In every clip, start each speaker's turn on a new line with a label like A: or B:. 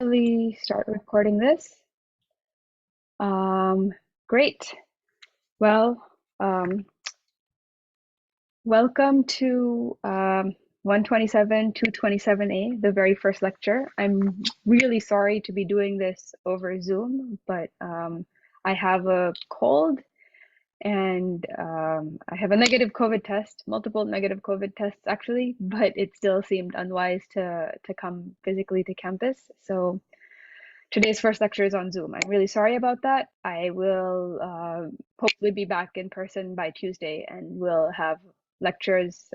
A: Officially start recording this. Great. Well, welcome to 127 227A, the very first lecture. I'm really sorry to be doing this over Zoom, but I have a cold and I have a negative COVID test, multiple negative COVID tests actually, but it still seemed unwise to come physically to campus. So today's first lecture is on Zoom. I'm really sorry about that. I will hopefully be back in person by Tuesday, and we'll have lectures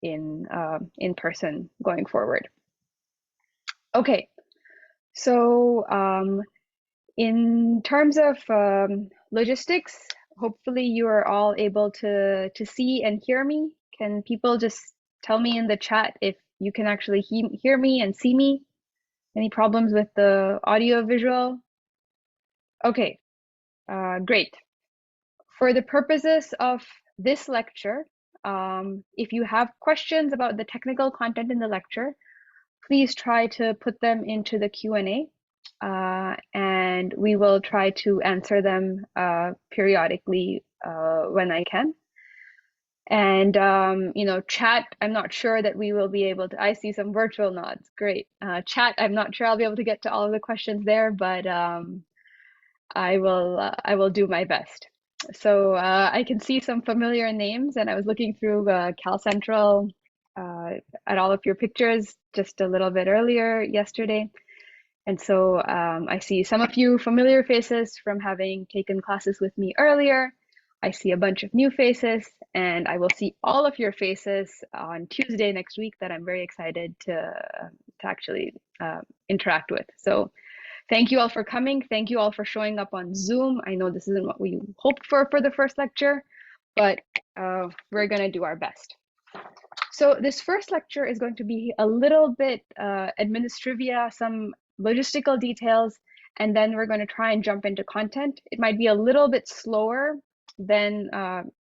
A: in person going forward. Okay, so in terms of logistics, hopefully you are all able to see and hear me. Can people just tell me in the chat if you can actually hear me and see me? Any problems with the audio visual? Okay, great. For the purposes of this lecture, if you have questions about the technical content in the lecture, please try to put them into the Q&A, and we will try to answer them periodically when I can. And, chat, I'm not sure that we will be able to, I see some virtual nods, great. Chat, I'm not sure I'll be able to get to all of the questions there, but I will do my best. So I can see some familiar names, and I was looking through Cal Central at all of your pictures just a little bit earlier yesterday. And so I see some of you familiar faces from having taken classes with me earlier. I see a bunch of new faces, and I will see all of your faces on Tuesday next week that I'm very excited to actually interact with. So thank you all for coming. Thank you all for showing up on Zoom. I know this isn't what we hoped for the first lecture, but we're going to do our best. So this first lecture is going to be a little bit administrivia, some logistical details, and then we're going to try and jump into content. It might be a little bit slower than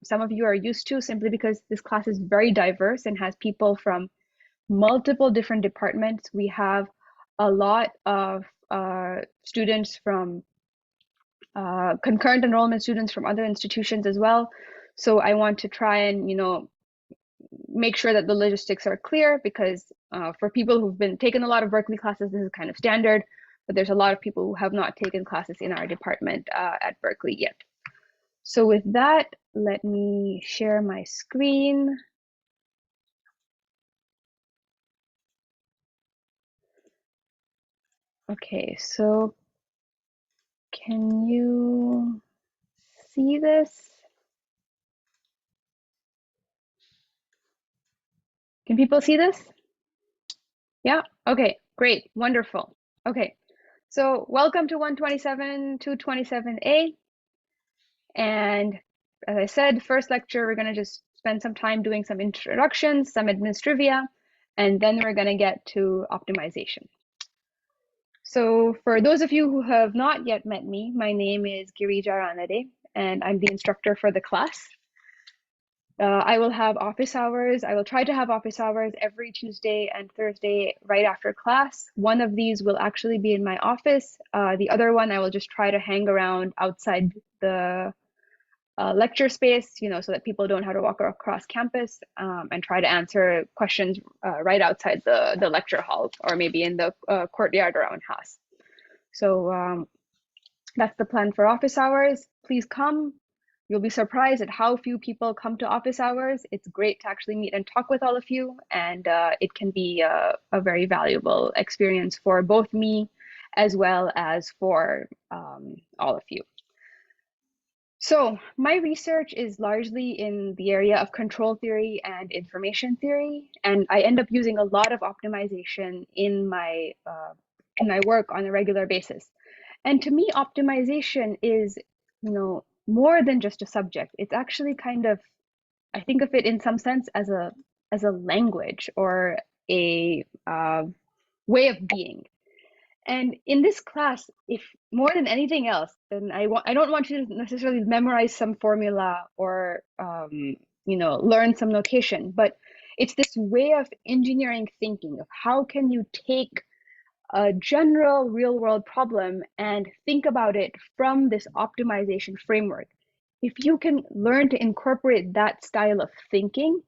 A: some of you are used to, simply because this class is very diverse and has people from multiple different departments. We have a lot of students from concurrent enrollment students from other institutions as well. So I want to try and, make sure that the logistics are clear, because for people who've been taking a lot of Berkeley classes, this is kind of standard, but there's a lot of people who have not taken classes in our department at Berkeley yet. So with that, let me share my screen. Okay, so can you see this? Can people see this? Yeah, okay, great, wonderful. Okay, so welcome to 127 227A. And as I said, first lecture, we're gonna just spend some time doing some introductions, some administrivia, and then we're gonna get to optimization. So for those of you who have not yet met me, my name is Girija Ranade, and I'm the instructor for the class. I will have office hours. I will try to have office hours every Tuesday and Thursday right after class. One of these will actually be in my office. The other one, I will just try to hang around outside the lecture space, so that people don't have to walk across campus, and try to answer questions right outside the lecture hall, or maybe in the courtyard around Haas. So that's the plan for office hours. Please come. You'll be surprised at how few people come to office hours. It's great to actually meet and talk with all of you, and it can be a very valuable experience for both me as well as for all of you. So my research is largely in the area of control theory and information theory, and I end up using a lot of optimization in my work on a regular basis. And to me, optimization is, more than just a subject. It's actually kind of, I think of it in some sense as a language, or a way of being. And in this class, if more than anything else, then I don't want you to necessarily memorize some formula or learn some notation, but it's this way of engineering thinking of how can you take a general real world problem and think about it from this optimization framework. If you can learn to incorporate that style of thinking,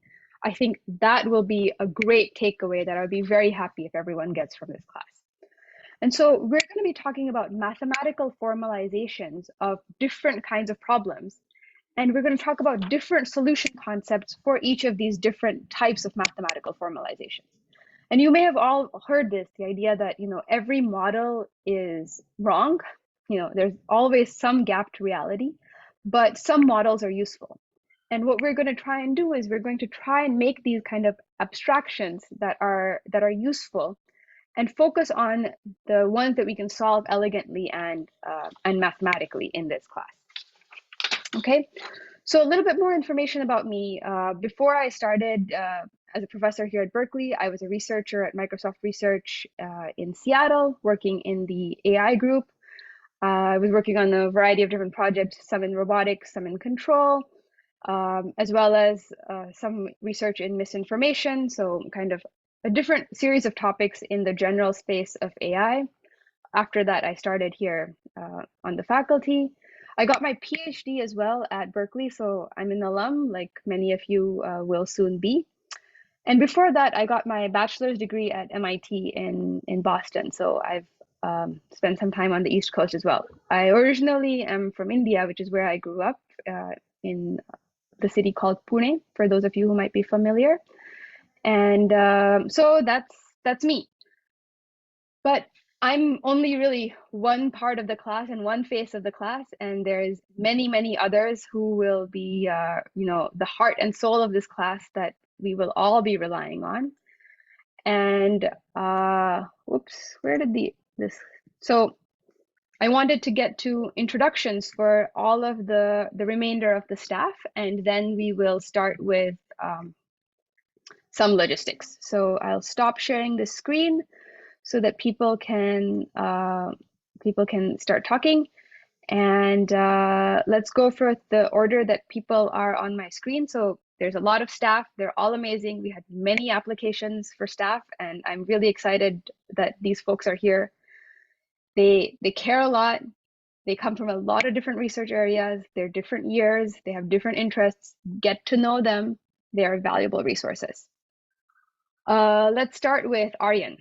A: I think that will be a great takeaway that I'll be very happy if everyone gets from this class. And so we're going to be talking about mathematical formalizations of different kinds of problems. And we're going to talk about different solution concepts for each of these different types of mathematical formalizations. And you may have all heard this, the idea that, every model is wrong. There's always some gap to reality, but some models are useful. And what we're going to try and do is we're going to try and make these kind of abstractions that are useful and focus on the ones that we can solve elegantly and mathematically in this class. Okay, so a little bit more information about me. Before I started as a professor here at Berkeley, I was a researcher at Microsoft Research in Seattle, working in the AI group. I was working on a variety of different projects, some in robotics, some in control, as well as some research in misinformation, so kind of a different series of topics in the general space of AI. After that, I started here on the faculty. I got my PhD as well at Berkeley, so I'm an alum, like many of you will soon be. And before that, I got my bachelor's degree at MIT in Boston, so I've spent some time on the East Coast as well. I originally am from India, which is where I grew up, in the city called Pune, for those of you who might be familiar. And so that's me. But I'm only really one part of the class and one face of the class, and there's many, many others who will be, the heart and soul of this class that we will all be relying on. And whoops, where did this? So I wanted to get to introductions for all of the remainder of the staff, and then we will start with some logistics. So I'll stop sharing the screen so that people can start talking. And let's go for the order that people are on my screen. So there's a lot of staff. They're all amazing. We had many applications for staff, and I'm really excited that these folks are here. They care a lot. They come from a lot of different research areas. They're different years. They have different interests. Get to know them. They are valuable resources. Let's start with Aryan.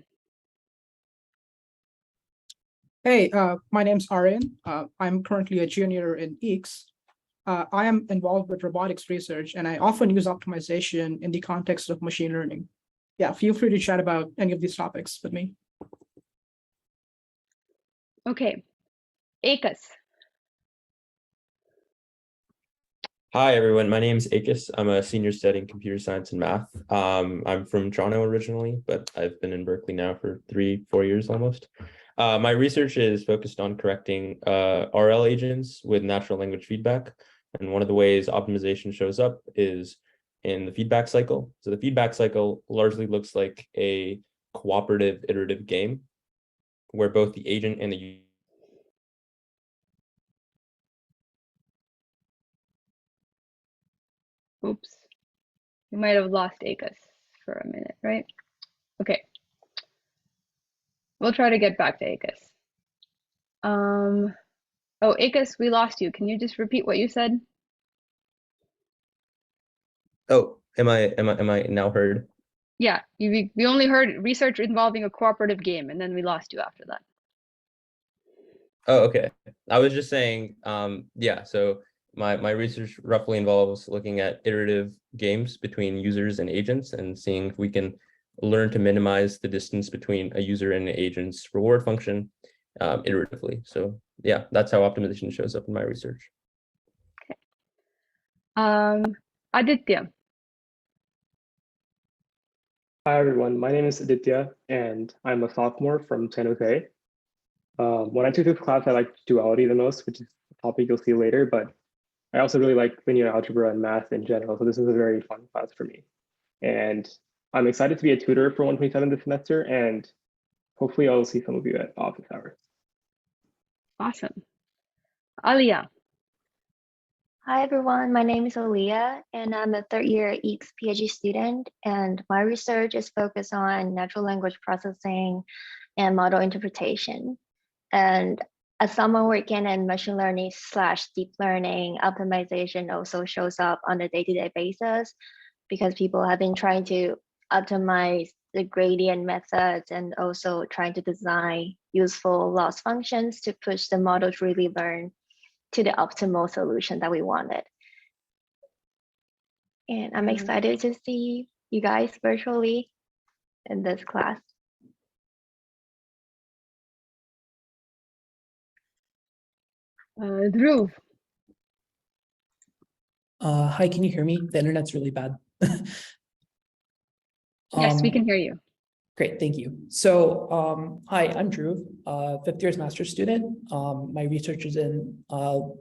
B: Hey, my name's Aryan. I'm currently a junior in eecs. I am involved with robotics research, and I often use optimization in the context of machine learning. Yeah, feel free to chat about any of these topics with me.
A: Okay, eecs.
C: Hi, everyone. My name is eecs. I'm a senior studying computer science and math. I'm from Toronto originally, but I've been in Berkeley now for 3-4 years almost. My research is focused on correcting RL agents with natural language feedback. And one of the ways optimization shows up is in the feedback cycle. So the feedback cycle largely looks like a cooperative iterative game where both the agent and the
A: Oops, we might have lost eecs for a minute, right? Okay, we'll try to get back to eecs. Oh, eecs, we lost you. Can you just repeat what you said?
C: Oh, am I now heard?
A: Yeah, we only heard research involving a cooperative game, and then we lost you after that.
C: Oh, okay. I was just saying, yeah, so my research roughly involves looking at iterative games between users and agents and seeing if we can learn to minimize the distance between a user and an agent's reward function iteratively. So yeah, that's how optimization shows up in my research.
A: Okay. Aditya.
D: Hi, everyone. My name is Aditya, and I'm a sophomore from San Jose. When I took this class, I liked duality the most, which is a topic you'll see later, but I also really like linear algebra and math in general, so this is a very fun class for me. And I'm excited to be a tutor for 127 this semester, and hopefully I'll see some of you at office hours.
A: Awesome. Alia.
E: Hi everyone, my name is Aaliyah and I'm a third year eecs PhD student, and my research is focused on natural language processing and model interpretation. And as someone working in machine learning / deep learning, optimization also shows up on a day-to-day basis because people have been trying to optimize the gradient methods and also trying to design useful loss functions to push the model to really learn to the optimal solution that we wanted. And I'm excited to see you guys virtually in this class.
A: Dhruv.
F: Hi, can you hear me? The internet's really bad.
A: Yes, we can hear you.
F: Great, thank you. So, hi, I'm Drew, fifth year's master's student. My research is in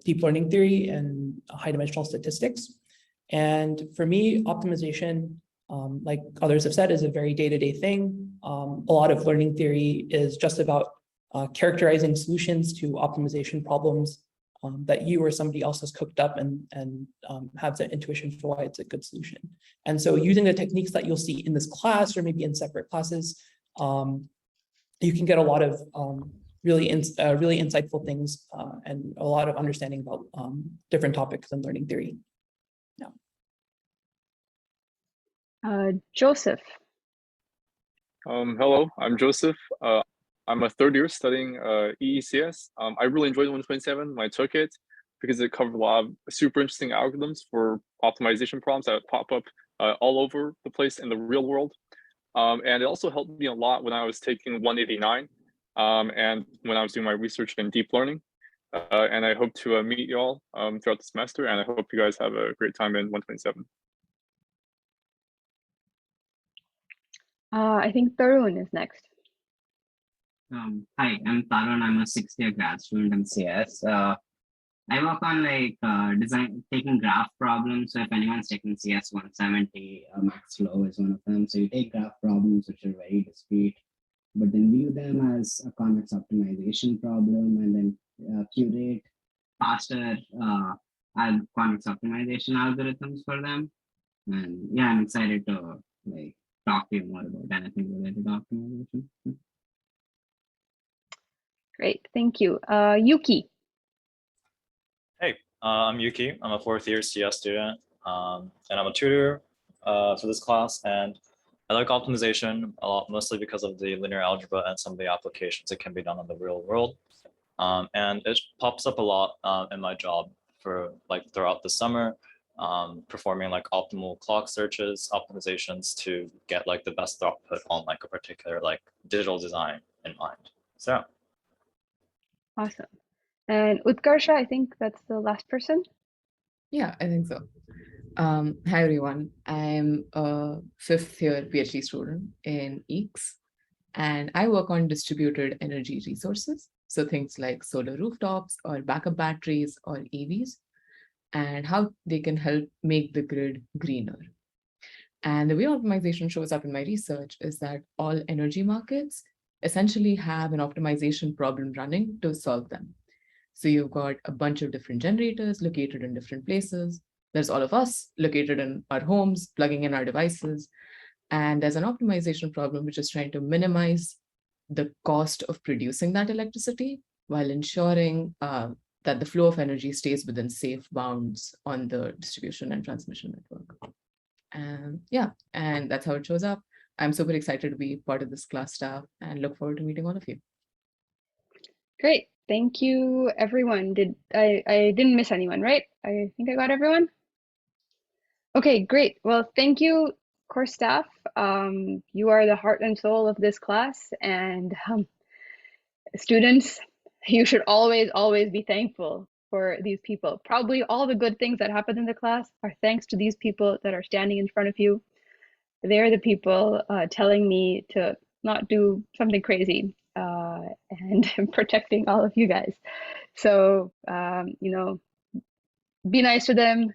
F: deep learning theory and high dimensional statistics. And for me, optimization, like others have said, is a very day-to-day thing. A lot of learning theory is just about characterizing solutions to optimization problems that you or somebody else has cooked up and have the intuition for why it's a good solution. And so using the techniques that you'll see in this class or maybe in separate classes, you can get a lot of really insightful things and a lot of understanding about different topics in learning theory. Yeah.
A: Joseph.
G: Hello, I'm Joseph. I'm a third year studying eecs. I really enjoyed 127 when I took it because it covered a lot of super interesting algorithms for optimization problems that pop up all over the place in the real world. And it also helped me a lot when I was taking 189 and when I was doing my research in deep learning. And I hope to meet you all throughout the semester, and I hope you guys have a great time in 127.
A: I think Tarun is next.
H: Hi, I'm Tarun. I'm a 6th year grad student in CS. I work on taking graph problems. So if anyone's taking CS 170, Max Flow is one of them. So you take graph problems which are very discrete, but then view them as a convex optimization problem, and then curate faster convex optimization algorithms for them. And yeah, I'm excited to talk to you more about anything related to optimization.
A: Great, thank you. Yuki.
I: Hey, I'm Yuki. I'm a 4th year CS student, and I'm a tutor for this class. And I like optimization a lot, mostly because of the linear algebra and some of the applications that can be done in the real world. And it pops up a lot in my job for throughout the summer, performing optimal clock searches, optimizations to get the best output on a particular digital design in mind. So.
A: Awesome. And Utkarsha, I think that's the last person.
J: Yeah, I think so. Hi, everyone. I'm a 5th year PhD student in eecs, and I work on distributed energy resources. So things like solar rooftops or backup batteries or EVs, and how they can help make the grid greener. And the way optimization shows up in my research is that all energy markets essentially have an optimization problem running to solve them. So you've got a bunch of different generators located in different places. There's all of us located in our homes, plugging in our devices. And there's an optimization problem which is trying to minimize the cost of producing that electricity while ensuring that the flow of energy stays within safe bounds on the distribution and transmission network. And yeah, and that's how it shows up. I'm super excited to be part of this class staff and look forward to meeting all of you.
A: Great. Thank you, everyone. I didn't miss anyone, right? I think I got everyone. Okay, great. Well, thank you, course staff. You are the heart and soul of this class, and students, you should always be thankful for these people. Probably all the good things that happen in the class are thanks to these people that are standing in front of you. They're the people telling me to not do something crazy and protecting all of you guys. So, you know, be nice to them,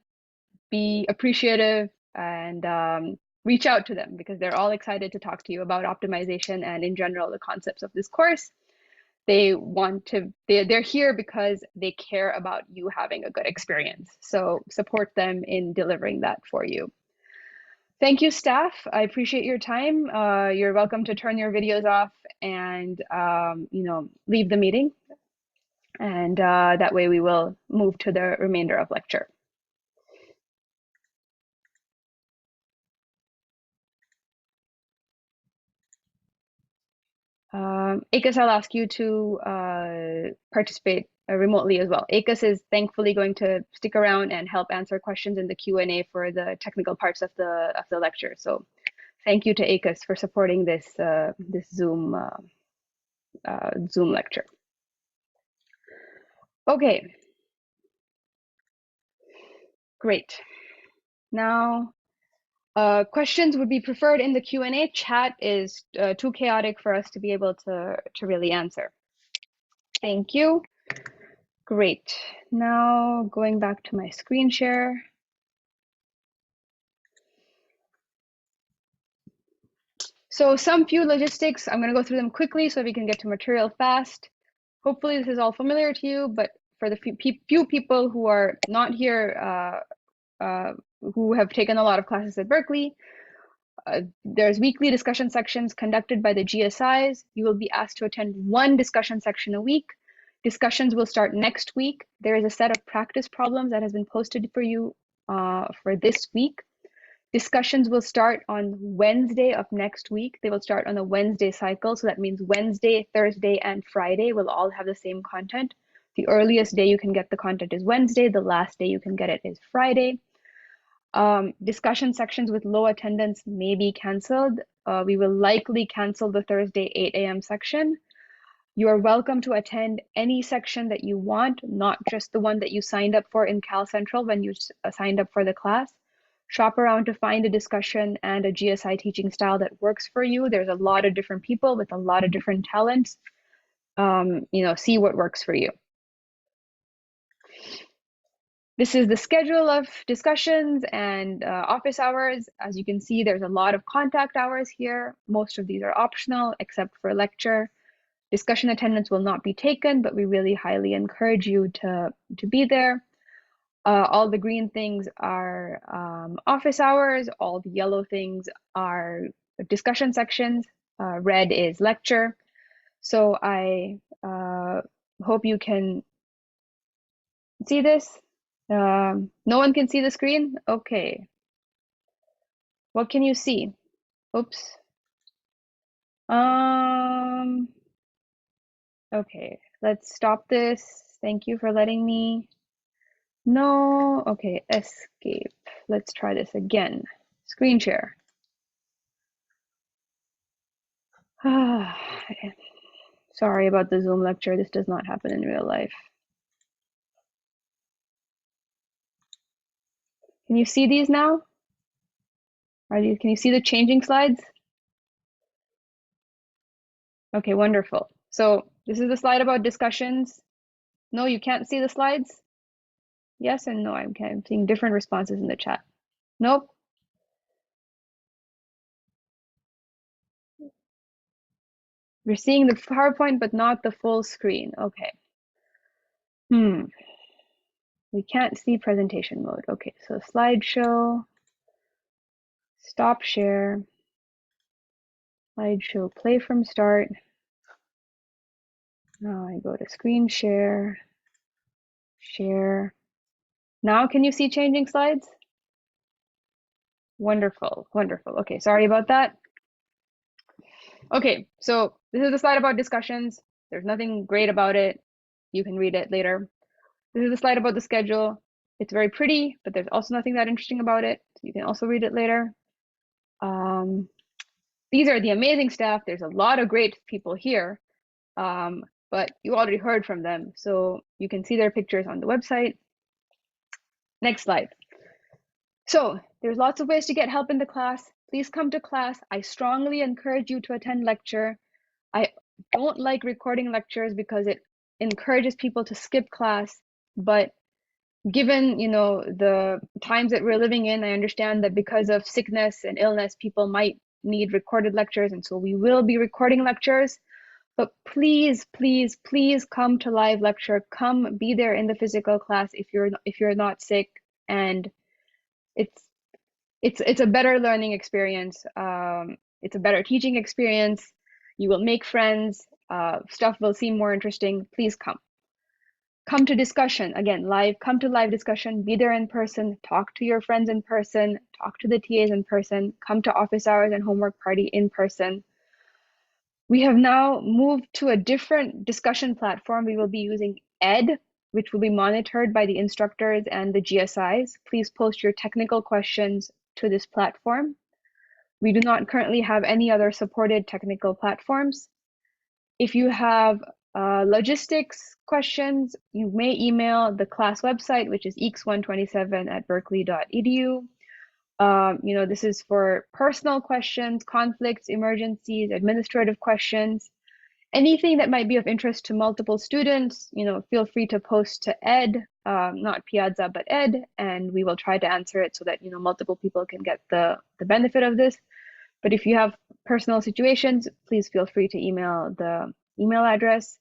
A: be appreciative, and reach out to them because they're all excited to talk to you about optimization and in general, the concepts of this course. They're here because they care about you having a good experience. So support them in delivering that for you. Thank you, staff. I appreciate your time. You're welcome to turn your videos off and leave the meeting. And that way we will move to the remainder of lecture. eecs, I'll ask you to participate remotely as well. eecs is thankfully going to stick around and help answer questions in the Q&A for the technical parts of the lecture. So thank you to eecs for supporting this Zoom lecture. Okay, great. Now, questions would be preferred in the Q&A. Chat is too chaotic for us to be able to really answer. Thank you. Great. Now going back to my screen share. So some few logistics, I'm going to go through them quickly so we can get to material fast. Hopefully this is all familiar to you, but for the few people who are not here, who have taken a lot of classes at Berkeley, there's weekly discussion sections conducted by the GSIs. You will be asked to attend one discussion section a week. Discussions will start next week. There is a set of practice problems that has been posted for you for this week. Discussions will start on Wednesday of next week. They will start on the Wednesday cycle. So that means Wednesday, Thursday, and Friday will all have the same content. The earliest day you can get the content is Wednesday. The last day you can get it is Friday. Discussion sections with low attendance may be canceled. We will likely cancel the Thursday 8 a.m. section. You are welcome to attend any section that you want, not just the one that you signed up for in Cal Central when you signed up for the class. Shop around to find a discussion and a GSI teaching style that works for you. There's a lot of different people with a lot of different talents. See what works for you. This is the schedule of discussions and office hours. As you can see, there's a lot of contact hours here. Most of these are optional except for lecture. Discussion attendance will not be taken, but we really highly encourage you to be there. All the green things are office hours. All the yellow things are discussion sections. Red is lecture. So I hope you can see this. No one can see the screen? Okay. What can you see? Oops. Okay, let's stop this. Thank you for letting me. No, okay, escape. Let's try this again. Screen share. Sorry about the Zoom lecture. This does not happen in real life. Can you see these now? Can you see the changing slides? Okay, wonderful. So this is the slide about discussions. No, you can't see the slides? Yes and no. I'm seeing different responses in the chat. Nope. You're seeing the PowerPoint, but not the full screen. Okay. We can't see presentation mode. Okay, so slideshow, stop share, slideshow play from start. Now I go to screen share, share. Now can you see changing slides? Wonderful, wonderful. Okay, sorry about that. Okay, so this is the slide about discussions. There's nothing great about it. You can read it later. This is the slide about the schedule. It's very pretty, but there's also nothing that interesting about it. You can also read it later. These are the amazing staff. There's a lot of great people here, but you already heard from them. So you can see their pictures on the website. Next slide. So there's lots of ways to get help in the class. Please come to class. I strongly encourage you to attend lecture. I don't like recording lectures because it encourages people to skip class, but given the times that we're living in, I understand that because of sickness and illness, people might need recorded lectures, and so we will be recording lectures. But please, please, please come to live lecture. Come be there in the physical class if you're not sick. And it's a better learning experience. It's a better teaching experience. You will make friends. Stuff will seem more interesting. Please come. Come to discussion, again, live, come to live discussion, be there in person, talk to your friends in person, talk to the TAs in person, come to office hours and homework party in person. We have now moved to a different discussion platform. We will be using ED, which will be monitored by the instructors and the GSIs. Please post your technical questions to this platform. We do not currently have any other supported technical platforms. If you have logistics questions, you may email the class website, which is eecs127@berkeley.edu. This is for personal questions, conflicts, emergencies, administrative questions, anything that might be of interest to multiple students. Feel free to post to Ed, not Piazza, but Ed, and we will try to answer it so that multiple people can get the benefit of this. But if you have personal situations, please feel free to email the email address.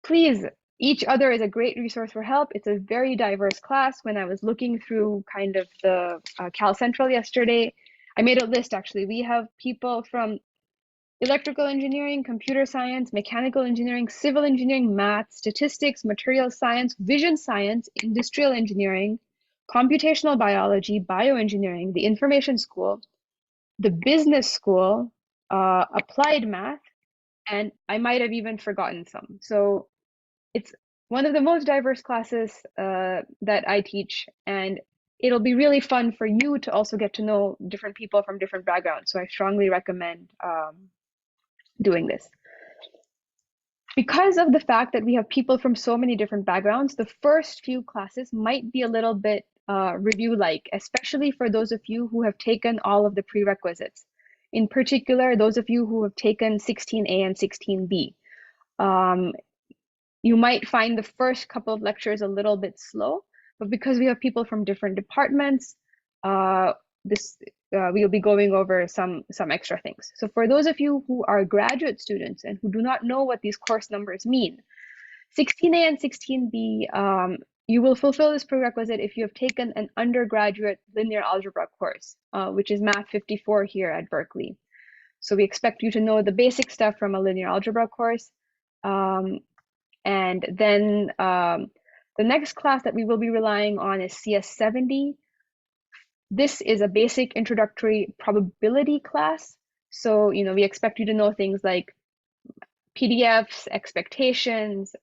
A: Please, each other is a great resource for help. It's a very diverse class. When I was looking through kind of the Cal Central yesterday, I made a list actually. We have people from electrical engineering, computer science, mechanical engineering, civil engineering, math, statistics, material science, vision science, industrial engineering, computational biology, bioengineering, the information school, the business school, applied math, and I might have even forgotten some. So it's one of the most diverse classes that I teach, and it'll be really fun for you to also get to know different people from different backgrounds. So I strongly recommend doing this. Because of the fact that we have people from so many different backgrounds, the first few classes might be a little bit review-like, especially for those of you who have taken all of the prerequisites. In particular, those of you who have taken 16A and 16B. You might find the first couple of lectures a little bit slow, but because we have people from different departments, we'll be going over some extra things. So for those of you who are graduate students and who do not know what these course numbers mean, 16A and 16B, you will fulfill this prerequisite if you have taken an undergraduate linear algebra course, which is Math 54 here at Berkeley. So we expect you to know the basic stuff from a linear algebra course. And then the next class that we will be relying on is CS70. This is a basic introductory probability class. So, we expect you to know things like PDFs, expectations,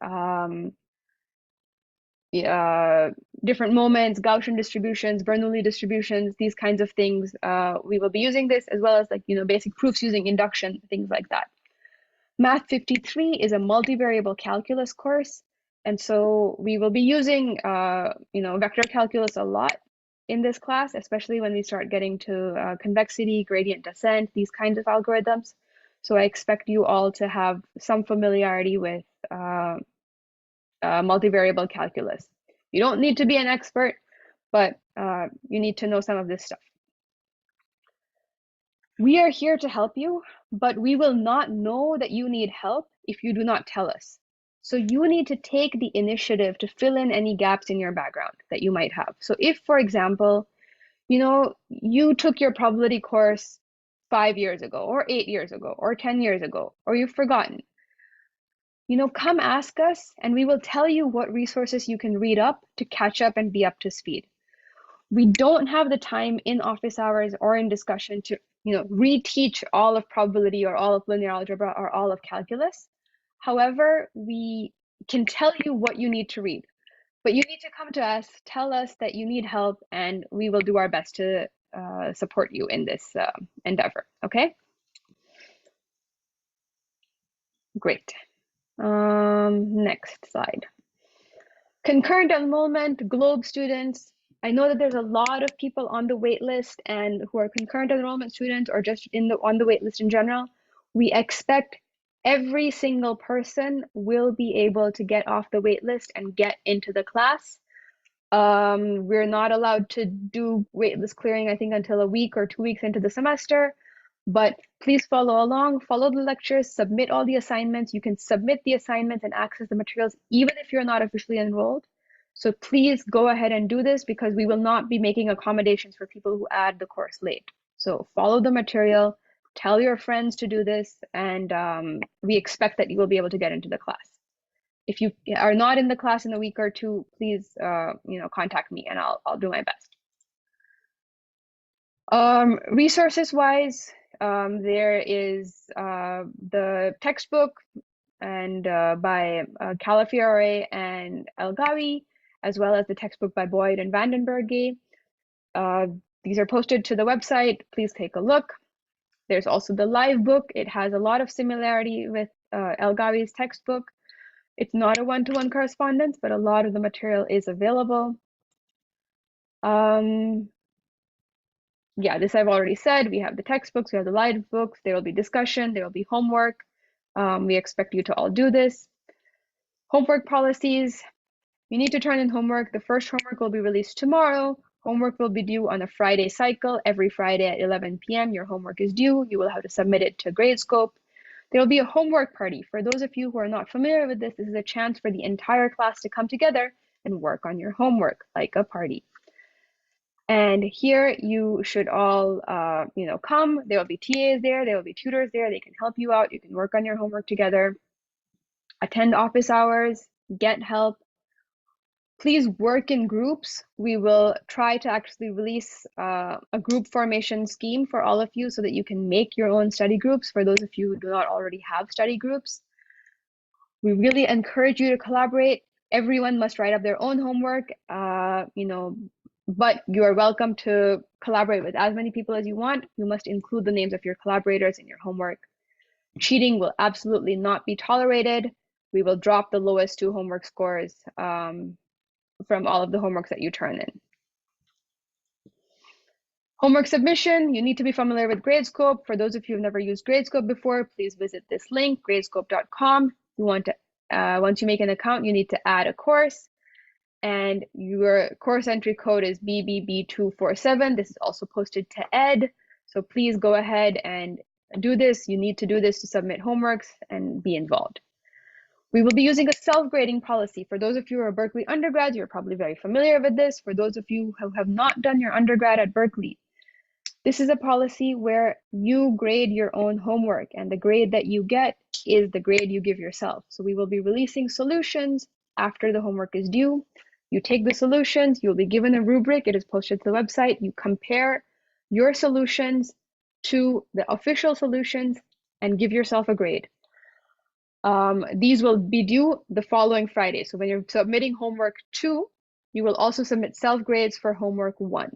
A: different moments, Gaussian distributions, Bernoulli distributions, these kinds of things. We will be using this, as well as basic proofs using induction, things like that. Math 53 is a multivariable calculus course. And so we will be using vector calculus a lot in this class, especially when we start getting to convexity, gradient descent, these kinds of algorithms. So I expect you all to have some familiarity with multivariable calculus. You don't need to be an expert, but you need to know some of this stuff. We are here to help you, but we will not know that you need help if you do not tell us. So you need to take the initiative to fill in any gaps in your background that you might have. So if, for example, you took your probability course 5 years ago, or 8 years ago, or 10 years ago, or you've forgotten, come ask us and we will tell you what resources you can read up to catch up and be up to speed. We don't have the time in office hours or in discussion to reteach all of probability or all of linear algebra or all of calculus. However, we can tell you what you need to read, but you need to come to us, tell us that you need help, and we will do our best to support you in this endeavor, okay? Great. Next slide. Concurrent enrollment, Globe students. I know that there's a lot of people on the wait list and who are concurrent enrollment students or just on the wait list in general. We expect every single person will be able to get off the wait list and get into the class. We're not allowed to do waitlist clearing, I think, until a week or 2 weeks into the semester. But please follow along, follow the lectures, submit all the assignments. You can submit the assignments and access the materials even if you're not officially enrolled. So please go ahead and do this because we will not be making accommodations for people who add the course late. So follow the material, tell your friends to do this, and we expect that you will be able to get into the class. If you are not in the class in a week or two, please contact me and I'll do my best. Resources wise, there is the textbook and by Calafiore and Elgawi, as well as the textbook by Boyd and Vandenberg. These are posted to the website. Please take a look. There's also the live book. It has a lot of similarity with Elgawi's textbook. It's not a one-to-one correspondence, but a lot of the material is available. Yeah, this I've already said. We have the textbooks, we have the live books, there will be discussion, there will be homework. We expect you to all do this. Homework policies, you need to turn in homework. The first homework will be released tomorrow. Homework will be due on a Friday cycle. Every Friday at 11 p.m. your homework is due. You will have to submit it to Gradescope. There will be a homework party. For those of you who are not familiar with this, this is a chance for the entire class to come together and work on your homework like a party. And here you should all, come. There will be TAs there. There will be tutors there. They can help you out. You can work on your homework together. Attend office hours. Get help. Please work in groups. We will try to actually release a group formation scheme for all of you so that you can make your own study groups for those of you who do not already have study groups. We really encourage you to collaborate. Everyone must write up their own homework, but you are welcome to collaborate with as many people as you want. You must include the names of your collaborators in your homework. Cheating will absolutely not be tolerated. We will drop the lowest 2 homework scores from all of the homeworks that you turn in. Homework submission, you need to be familiar with Gradescope. For those of you who've never used Gradescope before, please visit this link, gradescope.com. You want to, once you make an account, you need to add a course. And your course entry code is BBB247. This is also posted to Ed. So please go ahead and do this. You need to do this to submit homeworks and be involved. We will be using a self-grading policy. For those of you who are Berkeley undergrads, you're probably very familiar with this. For those of you who have not done your undergrad at Berkeley, this is a policy where you grade your own homework, and the grade that you get is the grade you give yourself. So we will be releasing solutions after the homework is due. You take the solutions, you'll be given a rubric, it is posted to the website. You compare your solutions to the official solutions and give yourself a grade. These will be due the following Friday. So when you're submitting homework 2, you will also submit self-grades for homework 1.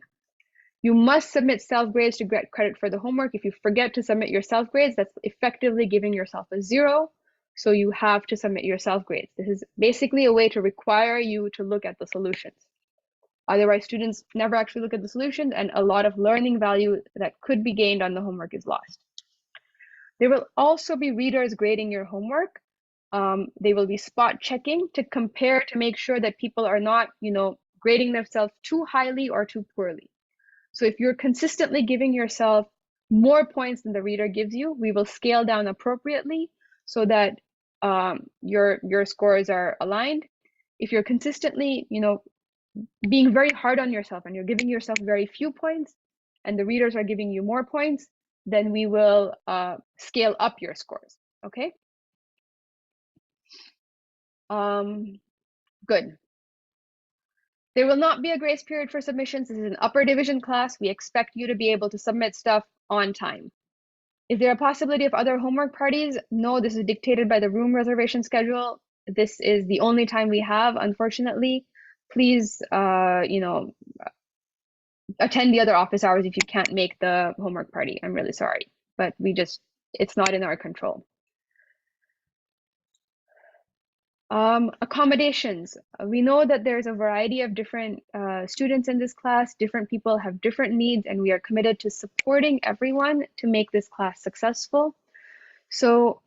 A: You must submit self-grades to get credit for the homework. If you forget to submit your self-grades, that's effectively giving yourself a 0. So you have to submit your self-grades. This is basically a way to require you to look at the solutions. Otherwise, students never actually look at the solutions, and a lot of learning value that could be gained on the homework is lost. There will also be readers grading your homework. They will be spot checking to compare to make sure that people are not, grading themselves too highly or too poorly. So if you're consistently giving yourself more points than the reader gives you, we will scale down appropriately so that your scores are aligned. If you're consistently, being very hard on yourself and you're giving yourself very few points and the readers are giving you more points, then we will scale up your scores, okay? Good. There will not be a grace period for submissions. This is an upper division class. We expect you to be able to submit stuff on time. Is there a possibility of other homework parties? No, this is dictated by the room reservation schedule. This is the only time we have, unfortunately. Please, attend the other office hours if you can't make the homework party. I'm really sorry, but it's not in our control. Accommodations. We know that there's a variety of different students in this class. Different people have different needs, and we are committed to supporting everyone to make this class successful. So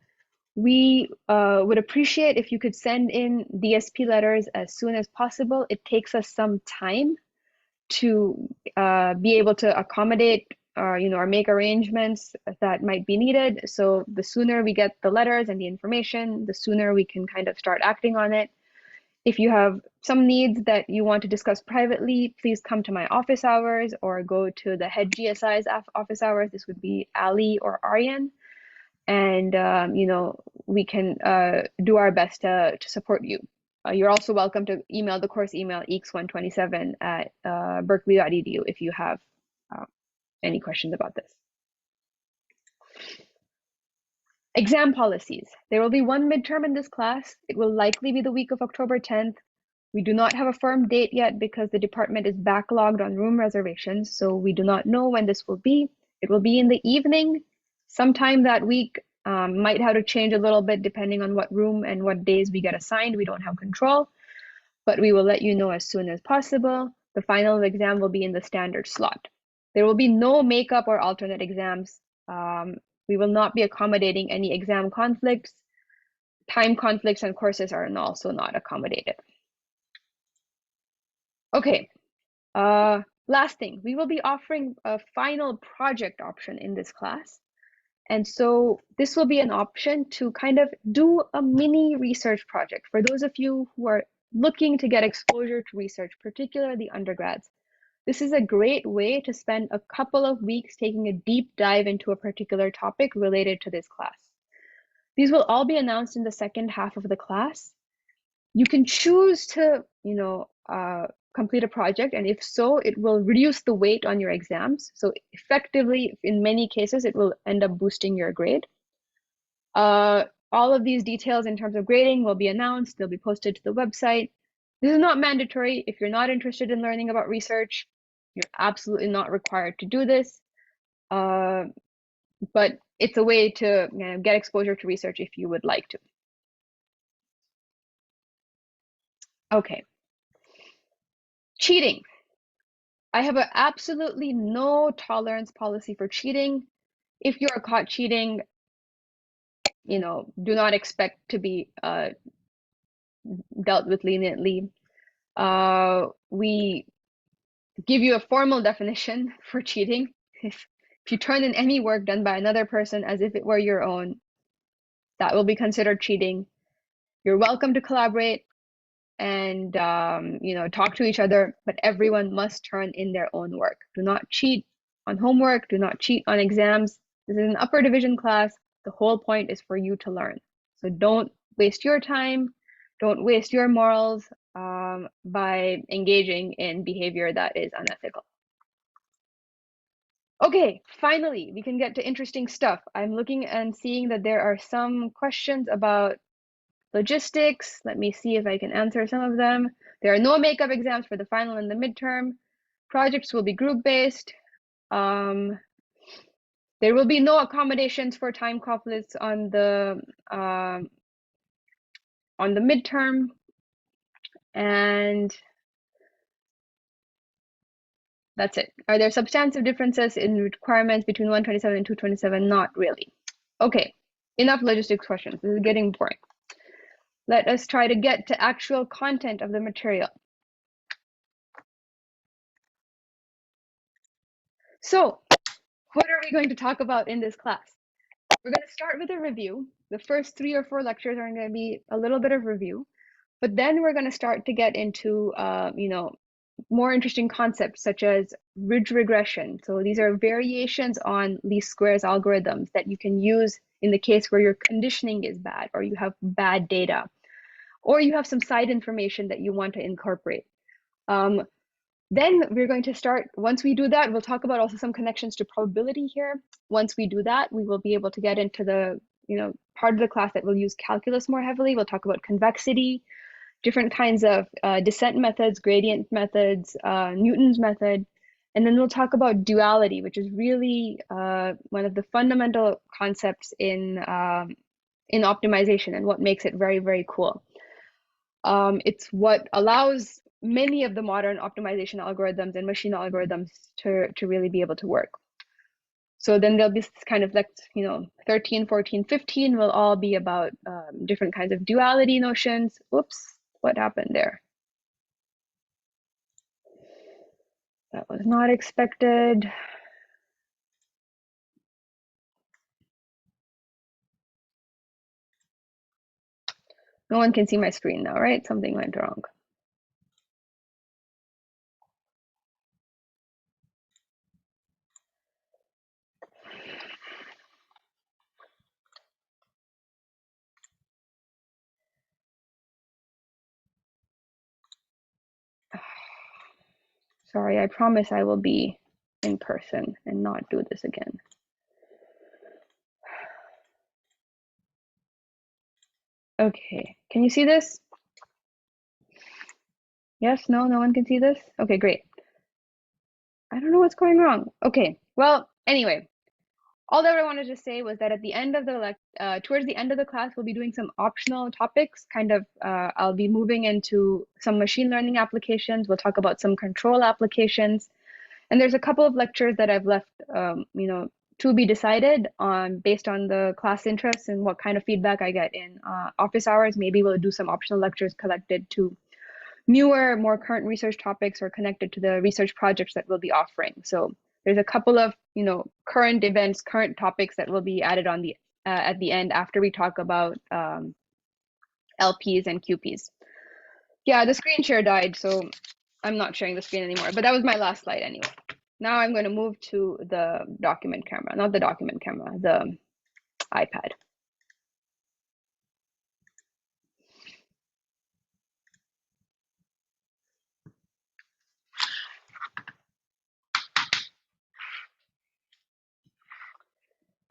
A: we would appreciate if you could send in DSP letters as soon as possible. It takes us some time to be able to accommodate or make arrangements that might be needed. So the sooner we get the letters and the information, the sooner we can kind of start acting on it. If you have some needs that you want to discuss privately, please come to my office hours or go to the head GSI's office hours. This would be Ali or Aryan. And, we can do our best to support you. You're also welcome to email the course email eecs127@berkeley.edu if you have any questions about this. Exam policies. There will be one midterm in this class. It will likely be the week of October 10th. We do not have a firm date yet because the department is backlogged on room reservations, so we do not know when this will be. It will be in the evening, sometime that week. Might have to change a little bit depending on what room and what days we get assigned. We don't have control, but we will let you know as soon as possible. The final exam will be in the standard slot. There will be no makeup or alternate exams. We will not be accommodating any exam conflicts. Time conflicts and courses are also not accommodated. Okay, last thing, we will be offering a final project option in this class. And so this will be an option to kind of do a mini research project. For those of you who are looking to get exposure to research, particularly undergrads, this is a great way to spend a couple of weeks taking a deep dive into a particular topic related to this class. These will all be announced in the second half of the class. You can choose to, complete a project, and if so, it will reduce the weight on your exams. So effectively, in many cases, it will end up boosting your grade. All of these details in terms of grading will be announced. They'll be posted to the website. This is not mandatory. If you're not interested in learning about research, you're absolutely not required to do this. But it's a way to get exposure to research if you would like to. Okay. Cheating. I have absolutely no tolerance policy for cheating. If you are caught cheating, do not expect to be dealt with leniently. We give you a formal definition for cheating. If you turn in any work done by another person as if it were your own, that will be considered cheating. You're welcome to collaborate and talk to each other, but everyone must turn in their own work. Do not cheat on homework. Do not cheat on exams. This is an upper division class. The whole point is for you to learn. So don't waste your time. Don't waste your morals by engaging in behavior that is unethical. Okay, finally, we can get to interesting stuff. I'm looking and seeing that there are some questions about logistics. Let me see if I can answer some of them. There are no makeup exams for the final and the midterm. Projects will be group-based. There will be no accommodations for time conflicts on the midterm. And that's it. Are there substantive differences in requirements between 127 and 227? Not really. Okay, enough logistics questions. This is getting boring. Let us try to get to actual content of the material. So, what are we going to talk about in this class? We're going to start with a review. The first 3 or 4 lectures are going to be a little bit of review, but then we're going to start to get into, more interesting concepts such as ridge regression. So these are variations on least squares algorithms that you can use in the case where your conditioning is bad, or you have bad data, or you have some side information that you want to incorporate. Then we're going to start, once we do that, we'll talk about also some connections to probability here. Once we do that, we will be able to get into the part of the class that will use calculus more heavily. We'll talk about convexity, different kinds of descent methods, gradient methods, Newton's method. And then we'll talk about duality, which is really one of the fundamental concepts in optimization and what makes it very, very cool. It's what allows many of the modern optimization algorithms and machine algorithms to really be able to work. So then there'll be this kind of 13, 14, 15 will all be about different kinds of duality notions. Oops, what happened there? That was not expected. No one can see my screen now, right? Something went wrong. Sorry, I promise I will be in person and not do this again. Okay, can you see this? Yes, no, no one can see this? Okay, great. I don't know what's going wrong. Okay, well, anyway, all that I wanted to say was that at the end of the towards the end of the class, we'll be doing some optional topics. I'll be moving into some machine learning applications. We'll talk about some control applications, and there's a couple of lectures that I've left, to be decided on based on the class interests and what kind of feedback I get in office hours. Maybe we'll do some optional lectures connected to newer, more current research topics or connected to the research projects that we'll be offering. So there's a couple of current events, current topics that will be added on the at the end after we talk about LPs and QPs. Yeah, the screen share died, so I'm not sharing the screen anymore, but that was my last slide anyway. Now I'm going to move to the document camera, not the document camera, the iPad.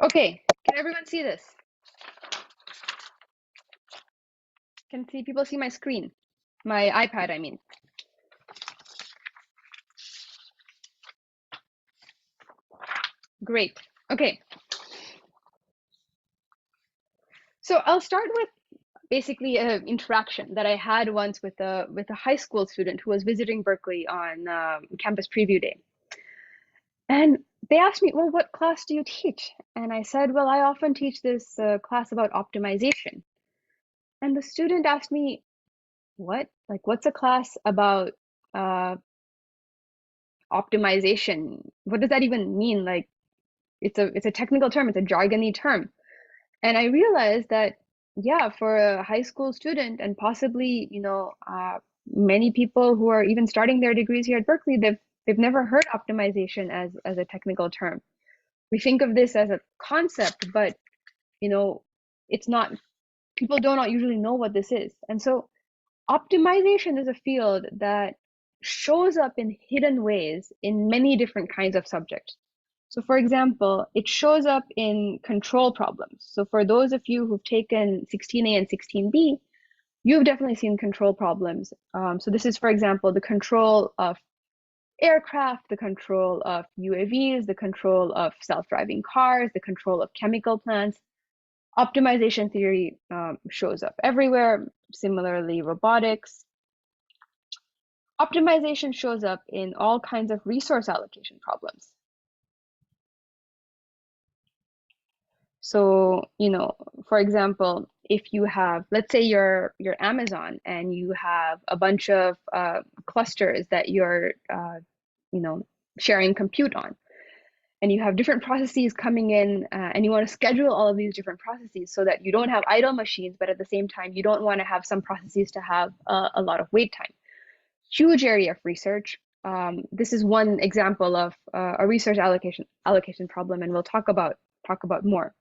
A: Okay, can everyone see this? Can people see my screen? My iPad, I mean. Great. Okay. So I'll start with basically an interaction that I had once with a high school student who was visiting Berkeley on campus preview day. And they asked me, well, what class do you teach? And I said, well, I often teach this class about optimization. And the student asked me, what? Like, what's a class about optimization? What does that even mean? Like, it's a technical term, it's a jargony term. And I realized that, yeah, for a high school student and possibly, many people who are even starting their degrees here at Berkeley, they've never heard optimization as a technical term. We think of this as a concept, but it's not, people do not usually know what this is. And so optimization is a field that shows up in hidden ways in many different kinds of subjects. So for example, it shows up in control problems. So for those of you who've taken 16A and 16B, you've definitely seen control problems. So this is, for example, the control of aircraft, the control of UAVs, the control of self-driving cars, the control of chemical plants. Optimization theory shows up everywhere. Similarly, robotics. Optimization shows up in all kinds of resource allocation problems. So, for example, if you have, let's say you're Amazon and you have a bunch of clusters that you're, sharing compute on, and you have different processes coming in, and you want to schedule all of these different processes so that you don't have idle machines, but at the same time, you don't want to have some processes to have a lot of wait time. Huge area of research. This is one example of a resource allocation problem, and we'll talk about more.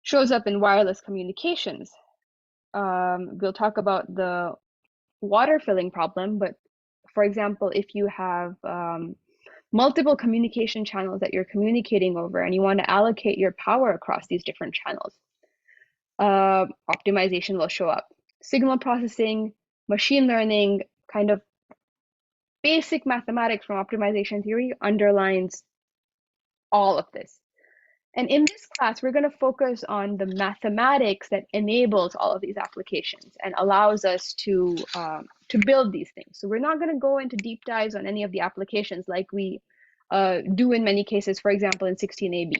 A: Shows up in wireless communications. We'll talk about the water filling problem, but for example, if you have multiple communication channels that you're communicating over and you want to allocate your power across these different channels, optimization will show up. Signal processing, machine learning, kind of basic mathematics from optimization theory underlines all of this. And in this class, we're going to focus on the mathematics that enables all of these applications and allows us to build these things. So we're not going to go into deep dives on any of the applications like we do in many cases, for example, in 16AB.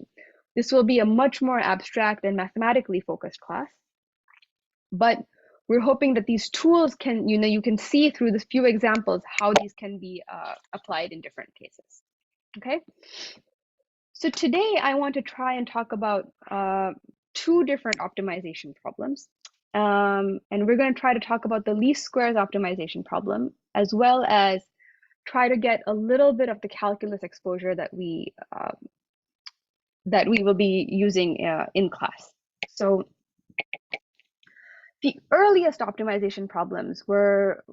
A: This will be a much more abstract and mathematically focused class. But we're hoping that these tools can, you can see through the few examples how these can be applied in different cases. Okay. So today I want to try and talk about two different optimization problems. And we're going to try to talk about the least squares optimization problem, as well as try to get a little bit of the calculus exposure that we will be using in class. So the earliest optimization problems were,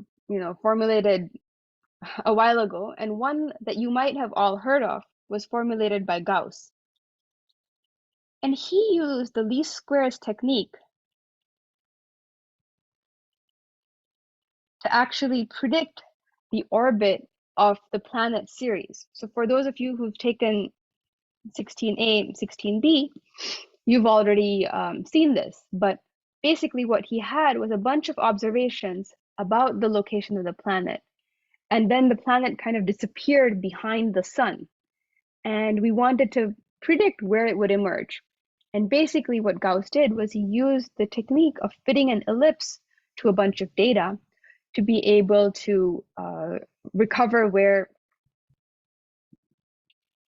A: formulated a while ago, and one that you might have all heard of was formulated by Gauss. And he used the least squares technique to actually predict the orbit of the planet series. So for those of you who've taken 16A, 16B, you've already seen this. But basically what he had was a bunch of observations about the location of the planet. And then the planet kind of disappeared behind the sun. And we wanted to predict where it would emerge. And basically what Gauss did was he used the technique of fitting an ellipse to a bunch of data to be able to recover where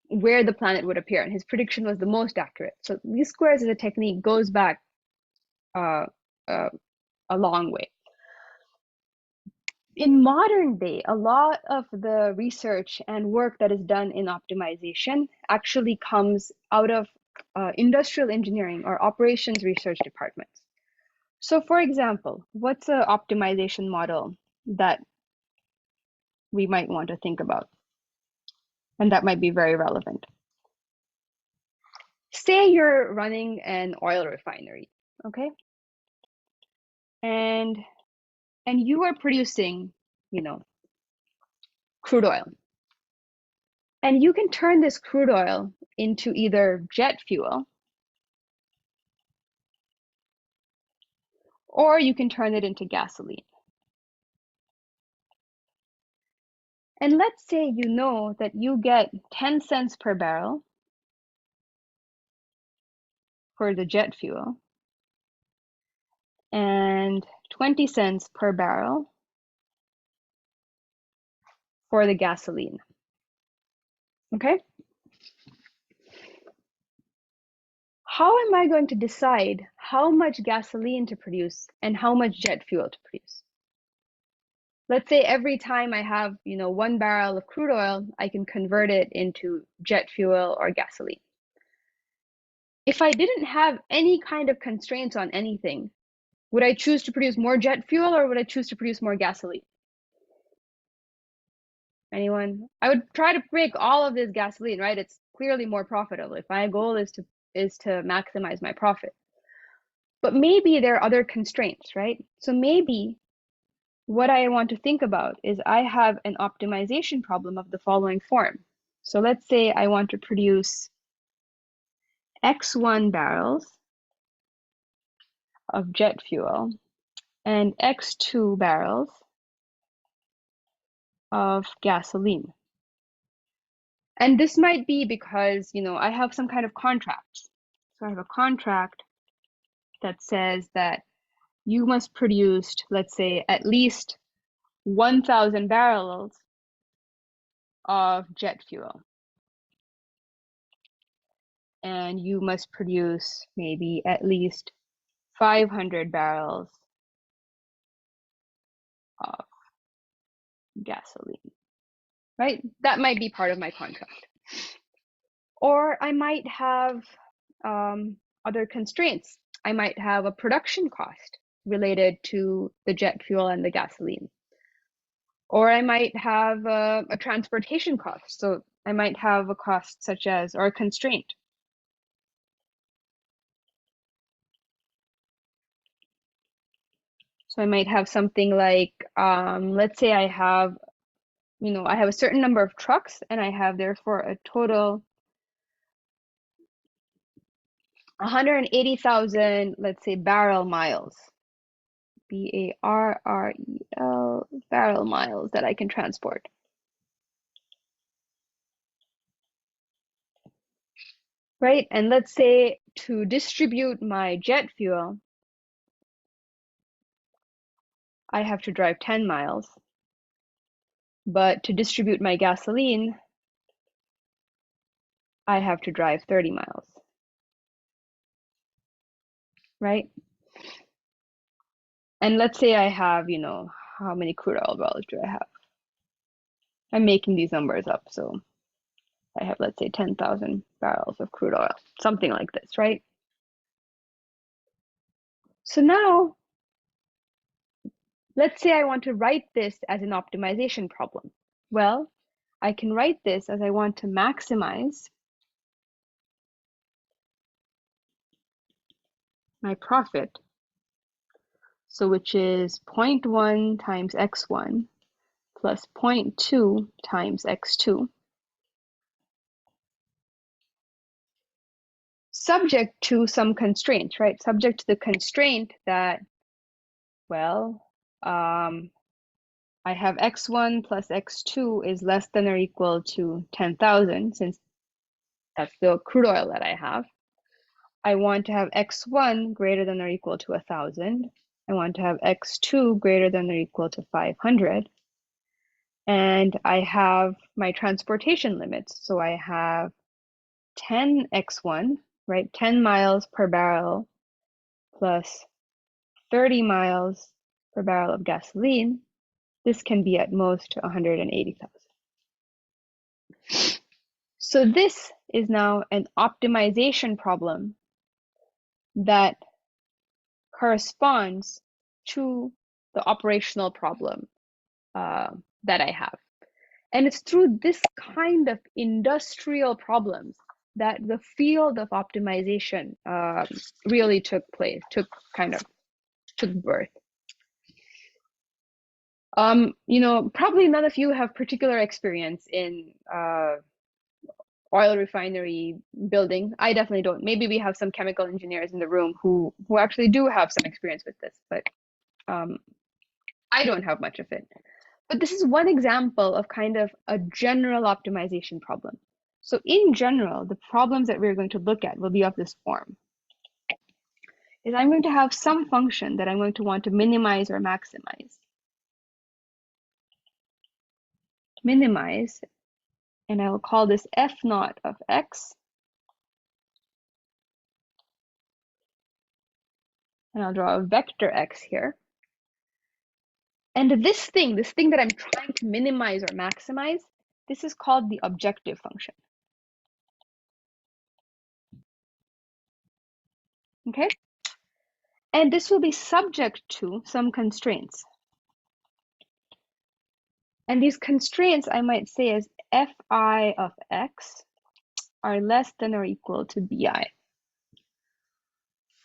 A: the planet would appear. And his prediction was the most accurate. So least squares as a technique goes back a long way. In modern day, a lot of the research and work that is done in optimization actually comes out of industrial engineering or operations research departments. So for example, what's an optimization model that we might want to think about? And that might be very relevant. Say you're running an oil refinery, okay? And you are producing, crude oil. And you can turn this crude oil into either jet fuel, or you can turn it into gasoline. And let's say you know that you get 10 cents per barrel for the jet fuel and 20 cents per barrel for the gasoline. Okay? How am I going to decide how much gasoline to produce and how much jet fuel to produce? Let's say every time I have, 1 barrel of crude oil, I can convert it into jet fuel or gasoline. If I didn't have any kind of constraints on anything, would I choose to produce more jet fuel or would I choose to produce more gasoline? Anyone? I would try to make all of this gasoline, right? It's clearly more profitable. If my goal is to maximize my profit. But maybe there are other constraints, right? So maybe what I want to think about is I have an optimization problem of the following form. So let's say I want to produce X1 barrels of jet fuel and X2 barrels of gasoline. And this might be because, I have some kind of contract. So I have a contract that says that you must produce, let's say, at least 1,000 barrels of jet fuel. And you must produce maybe at least 500 barrels of gasoline, right? That might be part of my contract. Or I might have other constraints. I might have a production cost related to the jet fuel and the gasoline. Or I might have a transportation cost. So I might have a cost such as, or a constraint. So I might have something like, let's say I have, I have a certain number of trucks and I have therefore a total 180,000, let's say, barrel miles. BARREL, barrel miles that I can transport. Right? And let's say to distribute my jet fuel, I have to drive 10 miles. But to distribute my gasoline, I have to drive 30 miles. Right? And let's say I have, how many crude oil barrels do I have? I'm making these numbers up, so I have, let's say, 10,000 barrels of crude oil, something like this, right? So now, let's say I want to write this as an optimization problem. Well, I can write this as I want to maximize my profit, so which is 0.1 times x1 plus 0.2 times x2, subject to some constraint, right? Subject to the constraint that, well, I have x1 plus x2 is less than or equal to 10,000, since that's the crude oil that I have. I want to have x1 greater than or equal to 1,000. I want to have x2 greater than or equal to 500. And I have my transportation limits. So I have 10x1, right? 10 miles per barrel plus 30 miles per barrel of gasoline. This can be at most 180,000. So this is now an optimization problem that corresponds to the operational problem that I have. And it's through this kind of industrial problems that the field of optimization really took birth. Probably none of you have particular experience in oil refinery building. I definitely don't. Maybe we have some chemical engineers in the room who actually do have some experience with this, but I don't have much of it. But this is one example of kind of a general optimization problem. So in general, the problems that we're going to look at will be of this form. Is I'm going to have some function that I'm going to want to minimize or maximize. Minimize, and I will call this f naught of x. And I'll draw a vector x here. And this thing that I'm trying to minimize or maximize, this is called the objective function. Okay? And this will be subject to some constraints. And these constraints, I might say, as fi of x are less than or equal to bi,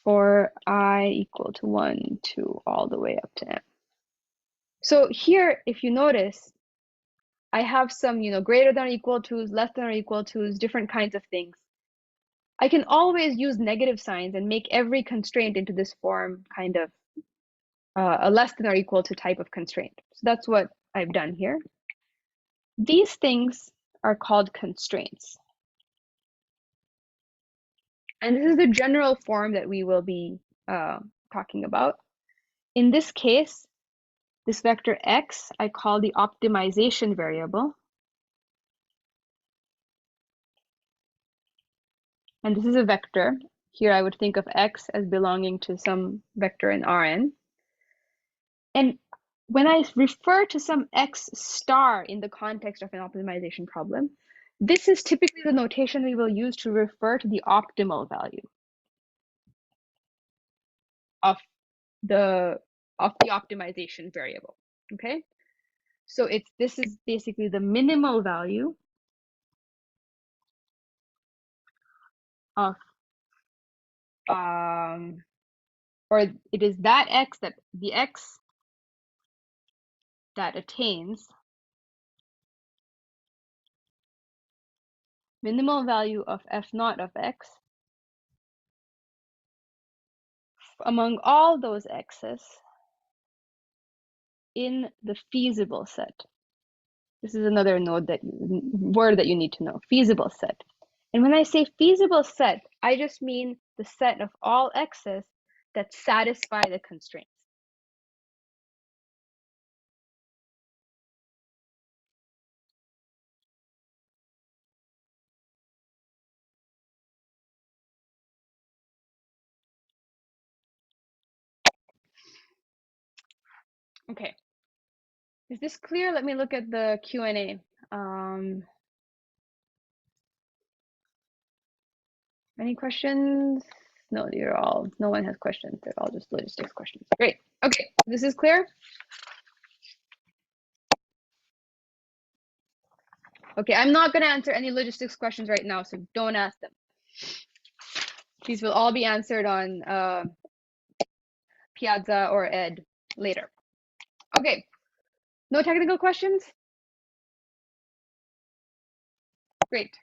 A: for I equal to 1, 2, all the way up to m. So here, if you notice, I have some, greater than or equal to's, less than or equal to's, different kinds of things. I can always use negative signs and make every constraint into this form kind of a less than or equal to type of constraint. So that's what I've done here. These things are called constraints. And this is the general form that we will be talking about. In this case, this vector x I call the optimization variable. And this is a vector. Here I would think of x as belonging to some vector in Rn. And when I refer to some x star in the context of an optimization problem, this is typically the notation we will use to refer to the optimal value of the optimization variable. Okay, so this is basically the minimal value of or it is that x, that the x that attains minimal value of f naught of x among all those x's in the feasible set. This is another word that you need to know, feasible set. And when I say feasible set, I just mean the set of all x's that satisfy the constraints. Okay. Is this clear? Let me look at the Q&A. Any questions? No, no one has questions. They're all just logistics questions. Great. Okay, this is clear? Okay, I'm not going to answer any logistics questions right now, so don't ask them. These will all be answered on Piazza or Ed later. Okay, no technical questions? Great.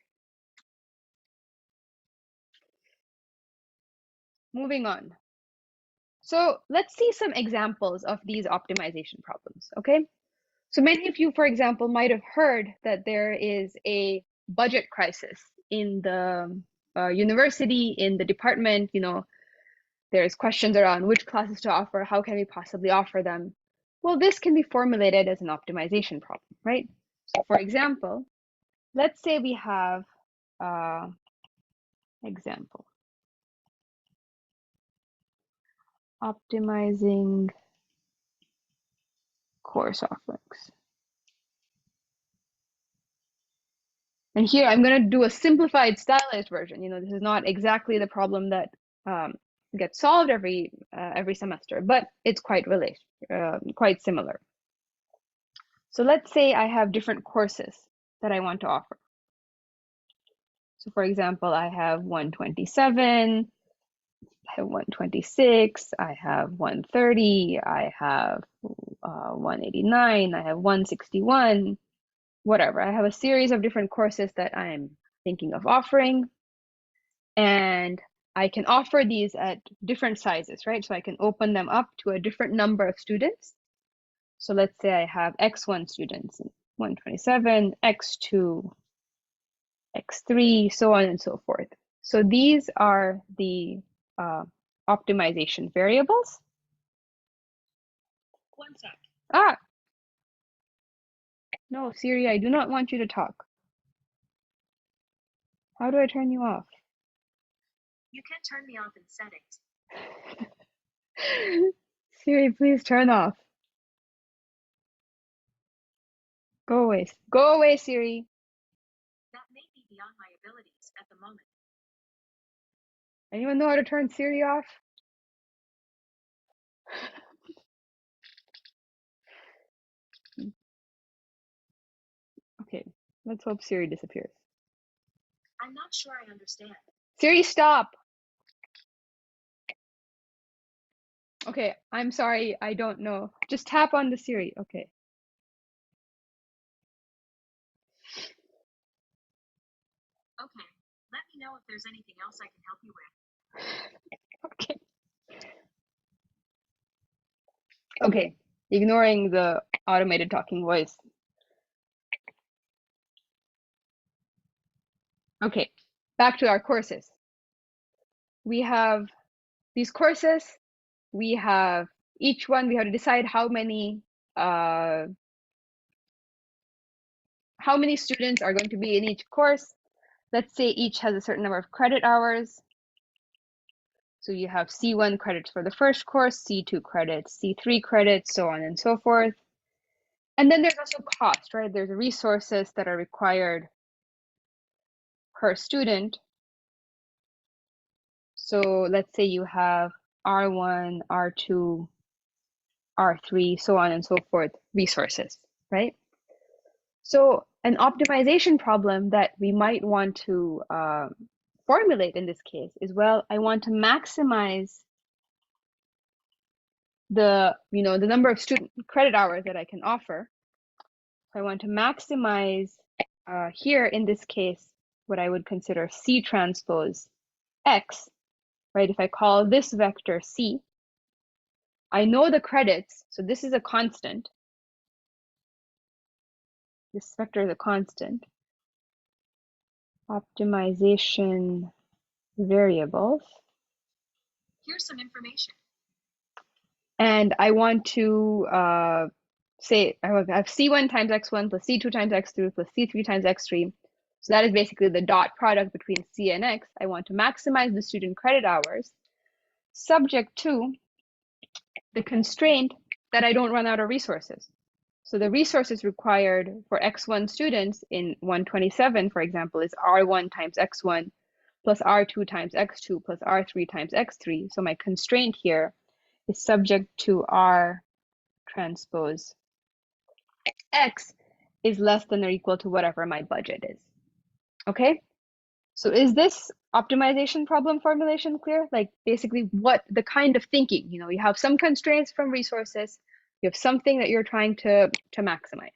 A: Moving on. So let's see some examples of these optimization problems, okay? So many of you, for example, might have heard that there is a budget crisis in the university, in the department. You know, there's questions around which classes to offer, how can we possibly offer them? Well, this can be formulated as an optimization problem, right? So for example, let's say we have example. Optimizing course offerings. And here I'm going to do a simplified stylized version. You know, this is not exactly the problem that gets solved every semester, but it's quite quite similar. So let's say I have different courses that I want to offer. So for example, I have 127, I have 126, I have 130, I have 189, I have 161, whatever. I have a series of different courses that I'm thinking of offering. And I can offer these at different sizes, right? So I can open them up to a different number of students. So let's say I have X1 students, 127, X2, X3, so on and so forth. So these are the optimization variables.
K: One sec.
A: Ah, no, Siri, I do not want you to talk. How do I turn you off?
K: You can turn me off in settings.
A: Siri, please turn off. Go away. Go away, Siri.
K: That may be beyond my abilities at the moment.
A: Anyone know how to turn Siri off? Okay, let's hope Siri disappears.
K: I'm not sure I understand.
A: Siri, stop. Okay, I'm sorry, I don't know. Just tap on the Siri. Okay.
K: Okay, let me know if there's anything else I can help you with.
A: Okay. Okay, ignoring the automated talking voice. Okay, back to our courses. We have these courses. We have each one, we have to decide how many students are going to be in each course. Let's say each has a certain number of credit hours. So you have C1 credits for the first course, C2 credits, C3 credits, so on and so forth. And then there's also cost, right? There's resources that are required per student. So let's say you have R1, R2, R3, so on and so forth, resources, right? So an optimization problem that we might want to formulate in this case is, well, I want to maximize the number of student credit hours that I can offer. So I want to maximize here in this case what I would consider C transpose X, right? If I call this vector C, I know the credits, so this is a constant. This vector is a constant. Optimization variables.
K: Here's some information.
A: And I want to say I have C1 times X1 plus C2 times X2 plus C3 times X3. So that is basically the dot product between C and X. I want to maximize the student credit hours subject to the constraint that I don't run out of resources. So the resources required for X1 students in 127, for example, is R1 times X1 plus R2 times X2 plus R3 times X3. So my constraint here is subject to R transpose X is less than or equal to whatever my budget is. Okay, so is this optimization problem formulation clear? Like basically what the kind of thinking, you know, you have some constraints from resources, you have something that you're trying to maximize.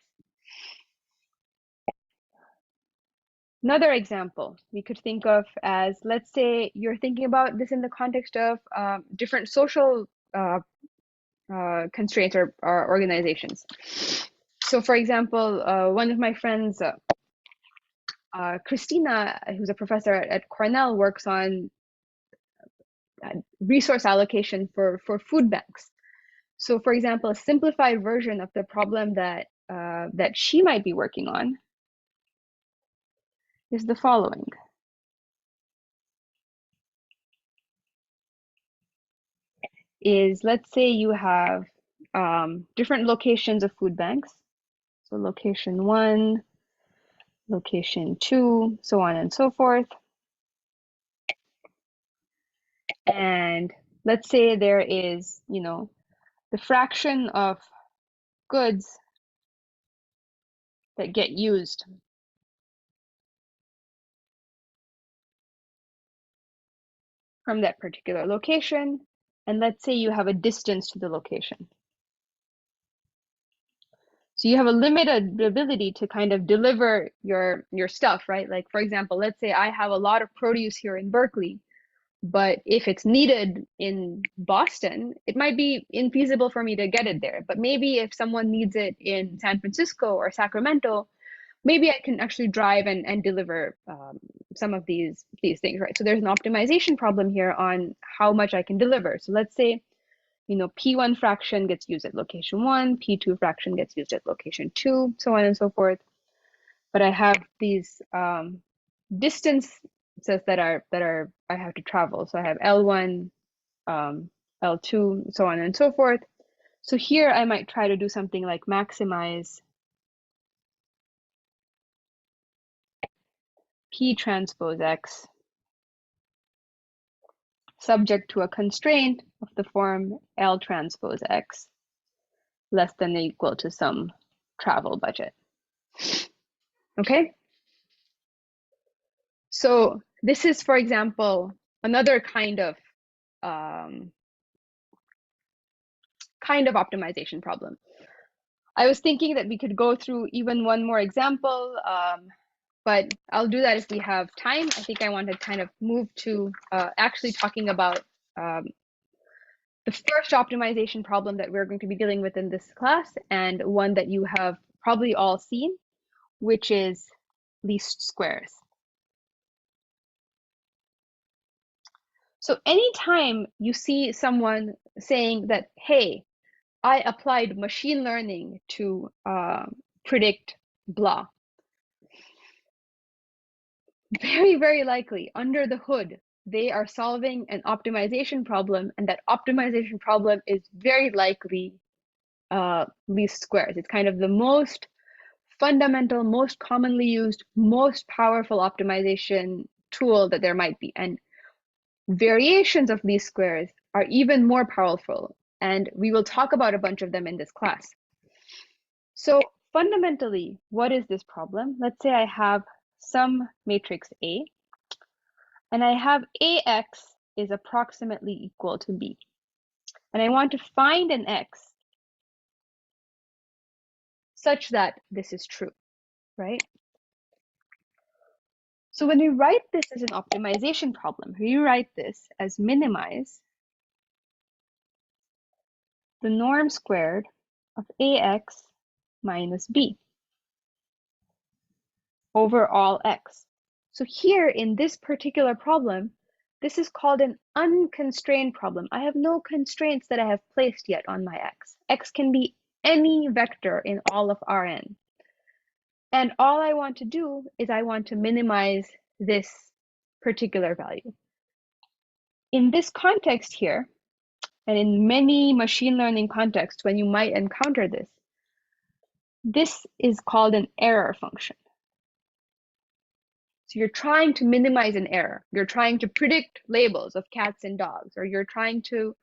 A: Another example we could think of as, let's say you're thinking about this in the context of different social constraints or organizations. So for example, one of my friends, Christina, who's a professor at Cornell, works on resource allocation for food banks. So for example, a simplified version of the problem that that she might be working on is the following. Is, let's say you have different locations of food banks. So location 1, location 2, so on and so forth. And let's say there is, you know, the fraction of goods that get used from that particular location. And let's say you have a distance to the location. So you have a limited ability to kind of deliver your stuff, right? Like for example, let's say I have a lot of produce here in Berkeley, but if it's needed in Boston, it might be infeasible for me to get it there. But maybe if someone needs it in San Francisco or Sacramento, maybe I can actually drive and deliver some of these things, right? So there's an optimization problem here on how much I can deliver. So let's say, you know, P1 fraction gets used at location 1, P2 fraction gets used at location 2, so on and so forth. But I have these distances that are I have to travel. So I have L1, L2, so on and so forth. So here I might try to do something like maximize P transpose X subject to a constraint of the form L transpose X less than or equal to some travel budget. Okay? So this is, for example, another kind of optimization problem. I was thinking that we could go through even one more example, but I'll do that if we have time. I think I want to kind of move to actually talking about the first optimization problem that we're going to be dealing with in this class, and one that you have probably all seen, which is least squares. So anytime you see someone saying that, hey, I applied machine learning to predict blah, very, very likely under the hood, they are solving an optimization problem, and that optimization problem is very likely least squares. It's kind of the most fundamental, most commonly used, most powerful optimization tool that there might be. And variations of least squares are even more powerful, and we will talk about a bunch of them in this class. So fundamentally, what is this problem? Let's say I have some matrix A, and I have AX is approximately equal to B. And I want to find an X such that this is true, right? So when we write this as an optimization problem, we write this as minimize the norm squared of AX minus B over all X. So here in this particular problem, this is called an unconstrained problem. I have no constraints that I have placed yet on my X. X can be any vector in all of Rn. And all I want to do is I want to minimize this particular value. In this context here, and in many machine learning contexts, when you might encounter this, this is called an error function. So you're trying to minimize an error. You're trying to predict labels of cats and dogs, or you're trying to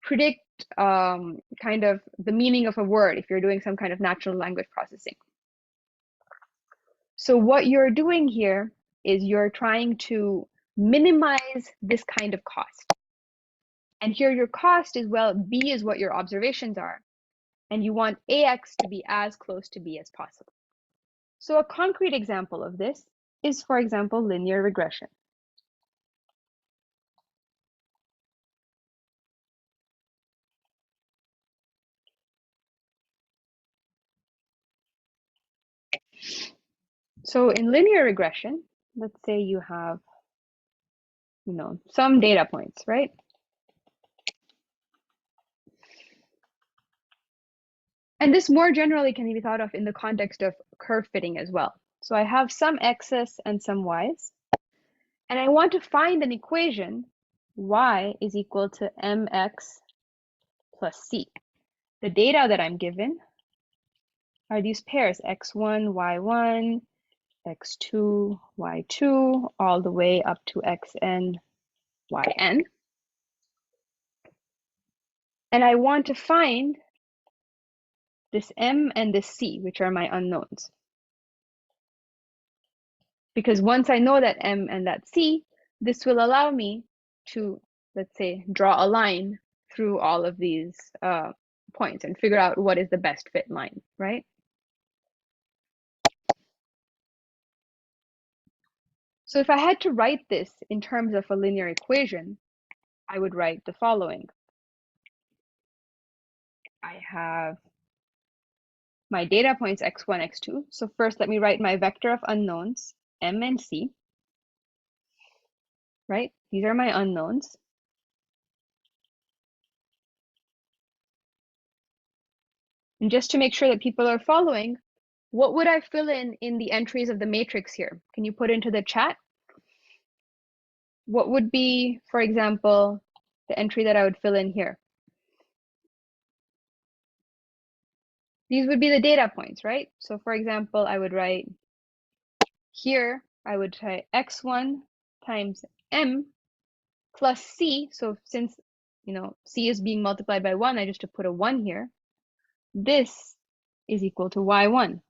A: predict kind of the meaning of a word if you're doing some kind of natural language processing. So what you're doing here is you're trying to minimize this kind of cost. And here your cost is, well, B is what your observations are, and you want AX to be as close to B as possible. So a concrete example of this is, for example, linear regression. So in linear regression, let's say you have, some data points, right? And this more generally can be thought of in the context of curve fitting as well. So I have some x's and some y's, and I want to find an equation y is equal to mx plus c. The data that I'm given are these pairs, x1, y1, x2, y2, all the way up to xn, yn. And I want to find this m and this c, which are my unknowns. Because once I know that m and that c, this will allow me to, let's say, draw a line through all of these points and figure out what is the best fit line, right? So if I had to write this in terms of a linear equation, I would write the following. I have my data points x1, x2. So first, let me write my vector of unknowns, m and c, right? These are my unknowns. And just to make sure that people are following, what would I fill in the entries of the matrix here? Can you put into the chat? What would be, for example, the entry that I would fill in here? These would be the data points, right? So for example, I would write here, I would try x1 times m plus c. So since, c is being multiplied by 1, I just have to put a 1 here. This is equal to y1.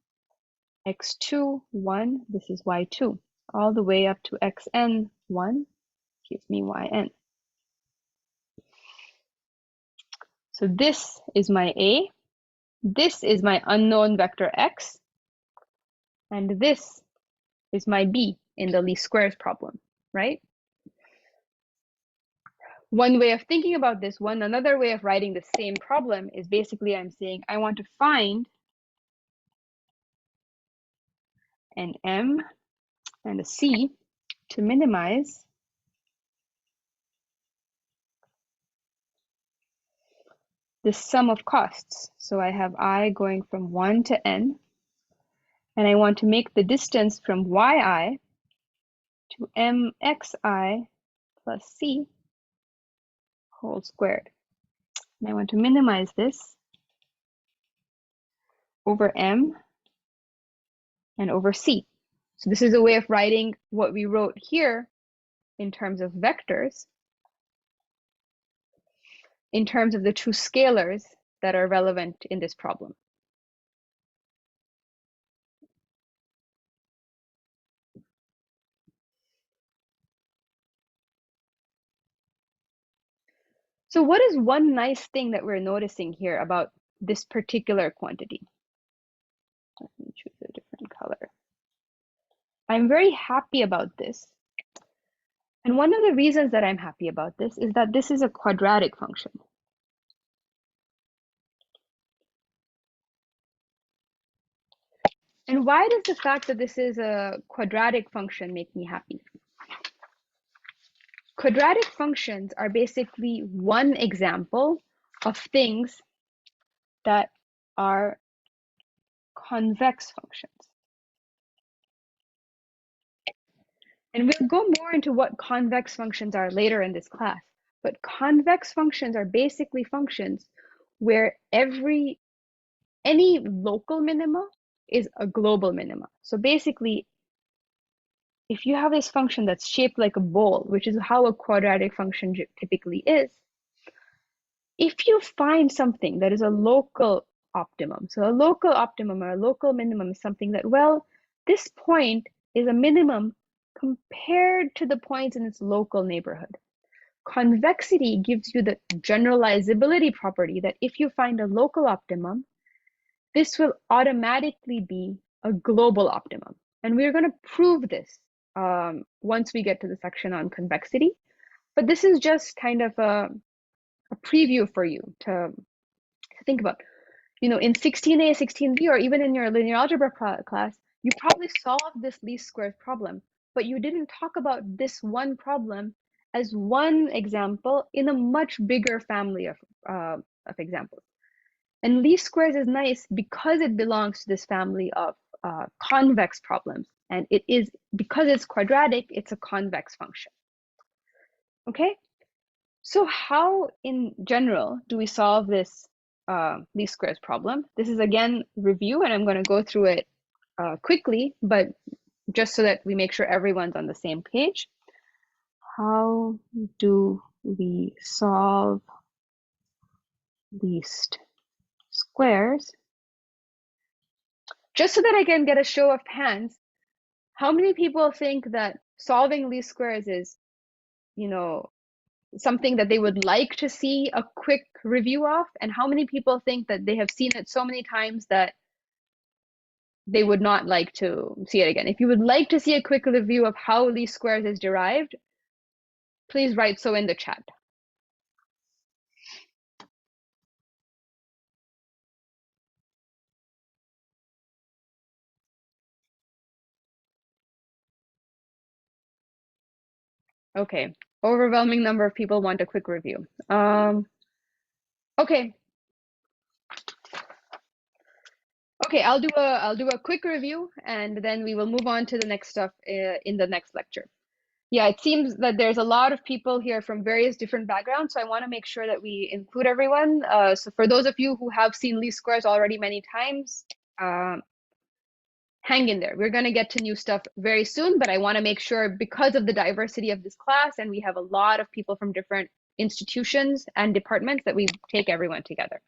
A: x2, 1, this is y2, all the way up to xn, 1, gives me yn. So this is my A, this is my unknown vector x, and this is my B in the least squares problem, right? One way of thinking about this, another way of writing the same problem is basically I'm saying I want to find an M and a C to minimize the sum of costs. So I have I going from 1 to n, and I want to make the distance from yi to mxi plus c whole squared. And I want to minimize this over m and over c. So this is a way of writing what we wrote here in terms of vectors, in terms of the two scalars that are relevant in this problem. So what is one nice thing that we're noticing here about this particular quantity? Let me choose a different color. I'm very happy about this. And one of the reasons that I'm happy about this is that this is a quadratic function. And why does the fact that this is a quadratic function make me happy? Quadratic functions are basically one example of things that are convex functions. And we'll go more into what convex functions are later in this class. but convex functions are basically functions where any local minima is a global minima. So basically, if you have this function that's shaped like a bowl, which is how a quadratic function typically is, if you find something that is a local optimum, so a local optimum or a local minimum is something that, well, this point is a minimum compared to the points in its local neighborhood. Convexity gives you the generalizability property that if you find a local optimum, this will automatically be a global optimum. And we're going to prove this once we get to the section on convexity. But this is just kind of a preview for you to think about. You know, in 16a, 16b, or even in your linear algebra class, you probably solved this least squares problem, but you didn't talk about this one problem as one example in a much bigger family of examples. And least squares is nice because it belongs to this family of convex problems. And it is, because it's quadratic, it's a convex function. Okay, so how in general do we solve this least squares problem? This is again review, and I'm going to go through it quickly, but just so that we make sure everyone's on the same page. How do we solve least squares? Just so that I can get a show of hands, how many people think that solving least squares is, you know, something that they would like to see a quick review of? And how many people think that they have seen it so many times that they would not like to see it again? If you would like to see a quick review of how least squares is derived, please write so in the chat. Okay, overwhelming number of people want a quick review. Okay. Okay, I'll do a quick review, and then we will move on to the next stuff in the next lecture. Yeah, it seems that there's a lot of people here from various different backgrounds, so I want to make sure that we include everyone. So for those of you who have seen least squares already many times, hang in there. We're going to get to new stuff very soon, but I want to make sure, because of the diversity of this class, and we have a lot of people from different institutions and departments, that we take everyone together.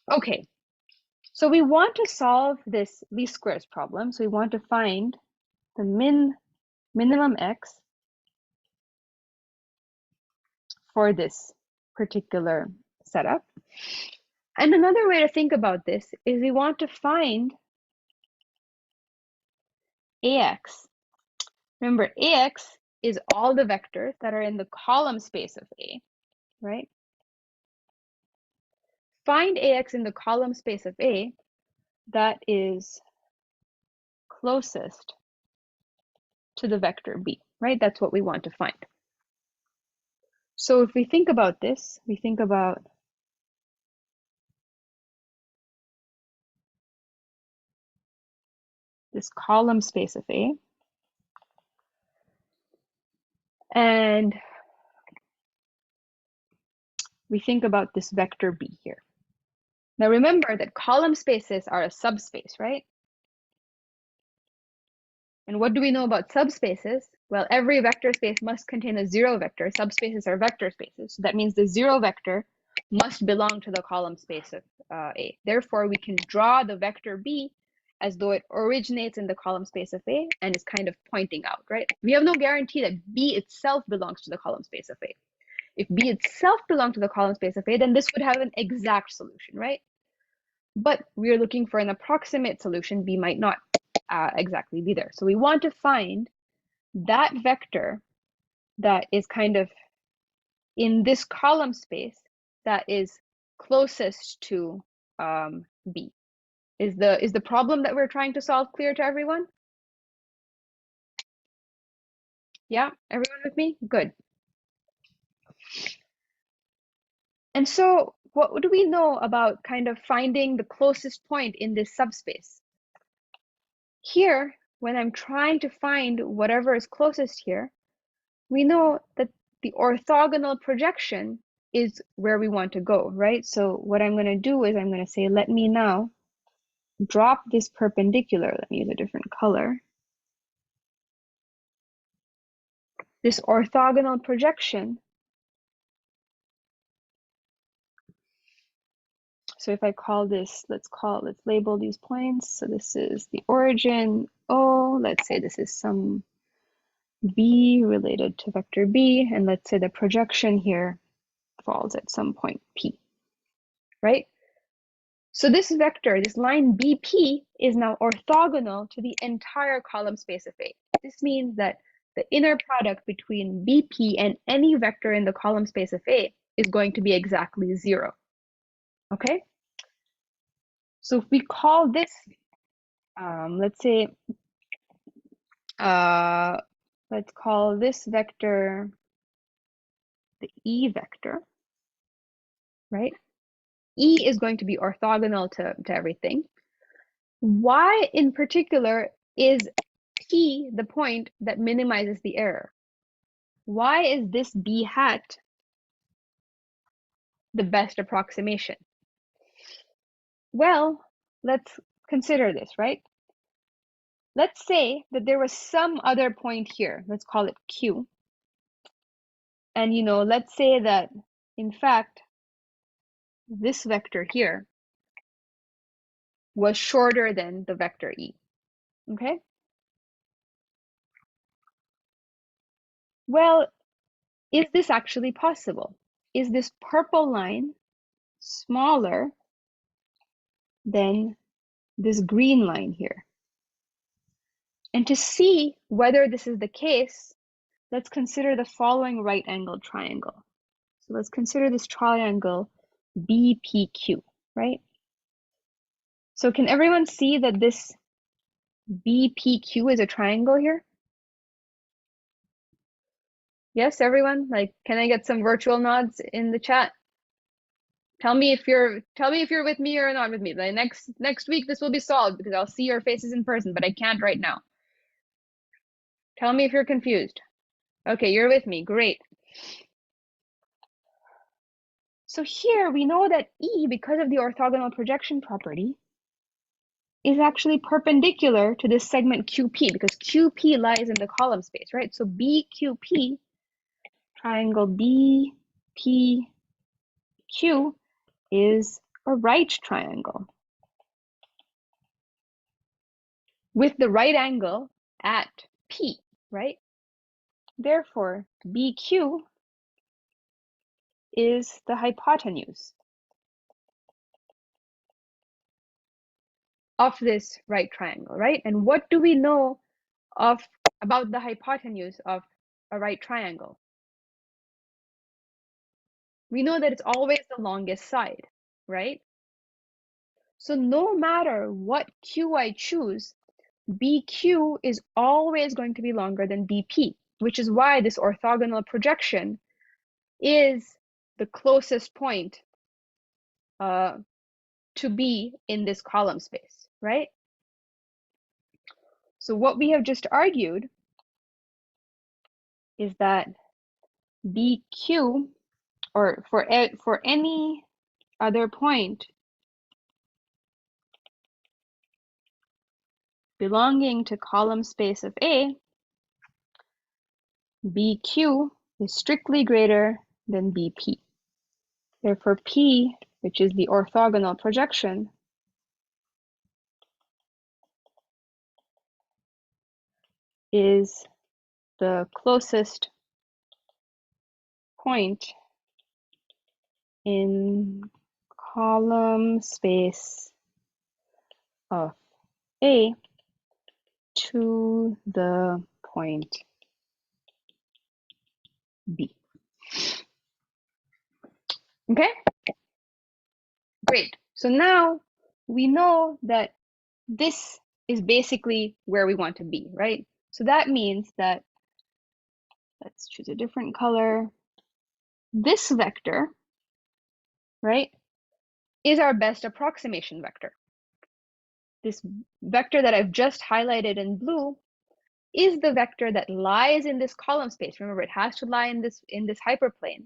A: Okay, so we want to solve this least squares problem. So we want to find the minimum x for this particular setup. And another way to think about this is we want to find ax. Remember, ax is all the vectors that are in the column space of A, right? Find ax in the column space of A that is closest to the vector B, right? That's what we want to find. So if we think about this, we think about this column space of A, and we think about this vector B here. Now remember that column spaces are a subspace, right? And what do we know about subspaces? Well, every vector space must contain a zero vector. Subspaces are vector spaces. So that means the zero vector must belong to the column space of A. Therefore, we can draw the vector B as though it originates in the column space of A and is kind of pointing out, right? We have no guarantee that B itself belongs to the column space of A. If B itself belonged to the column space of A, then this would have an exact solution, right? But we're looking for an approximate solution. B might not exactly be there. So we want to find that vector that is kind of in this column space that is closest to B. Is the problem that we're trying to solve clear to everyone? Yeah, everyone with me? Good. And so what do we know about kind of finding the closest point in this subspace? Here, when I'm trying to find whatever is closest here, we know that the orthogonal projection is where we want to go, right? So what I'm going to do is I'm going to say, let me now drop this perpendicular. Let me use a different color. This orthogonal projection. So if I call this, let's label these points. So this is the origin O. Let's say this is some B related to vector B. And let's say the projection here falls at some point P, right? So this vector, this line BP, is now orthogonal to the entire column space of A. This means that the inner product between BP and any vector in the column space of A is going to be exactly 0. Okay? So if we call this, let's say, let's call this vector the E vector, right? E is going to be orthogonal to everything. Why in particular is P the point that minimizes the error? Why is this B hat the best approximation? Well, let's consider this, right? Let's say that there was some other point here. Let's call it Q. And, let's say that, in fact, this vector here was shorter than the vector E, okay? Well, is this actually possible? Is this purple line smaller than this green line here? And to see whether this is the case, let's consider the following right-angled triangle. So let's consider this triangle BPQ, right? So can everyone see that this BPQ is a triangle here? Yes, everyone? Like, can I get some virtual nods in the chat? Tell me if you're with me or not with me. The next week this will be solved because I'll see your faces in person, but I can't right now. Tell me if you're confused. Okay, you're with me. Great. So here we know that E, because of the orthogonal projection property, is actually perpendicular to this segment QP because QP lies in the column space, right? So BQP, triangle BPQ, is a right triangle with the right angle at P, right? Therefore, BQ is the hypotenuse of this right triangle, right? And what do we know about the hypotenuse of a right triangle? We know that it's always the longest side, right? So no matter what Q I choose, BQ is always going to be longer than BP, which is why this orthogonal projection is the closest point to be in this column space, right? So what we have just argued is that BQ, or for any other point belonging to column space of A, BQ is strictly greater than BP. Therefore, P, which is the orthogonal projection, is the closest point in column space of A to the point B. Okay? Great. So now we know that this is basically where we want to be, right? So that means that, let's choose a different color. This vector, right, is our best approximation vector. This vector that I've just highlighted in blue is the vector that lies in this column space. Remember, it has to lie in this hyperplane.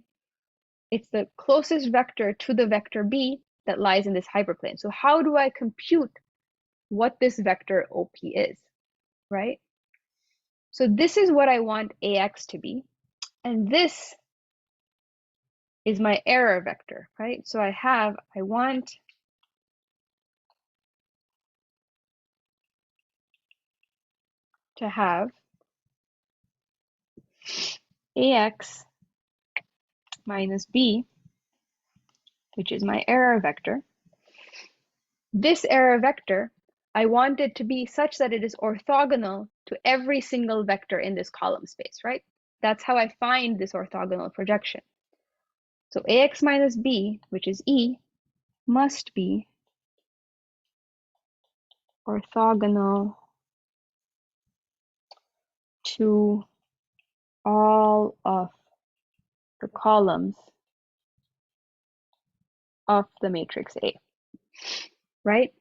A: It's the closest vector to the vector B that lies in this hyperplane. So how do I compute what this vector OP is, right? So this is what I want AX to be. And this is my error vector, right? So I want to have AX minus B, which is my error vector. This error vector, I want it to be such that it is orthogonal to every single vector in this column space, right? That's how I find this orthogonal projection. So AX minus B, which is E, must be orthogonal to all of the columns of the matrix A, right?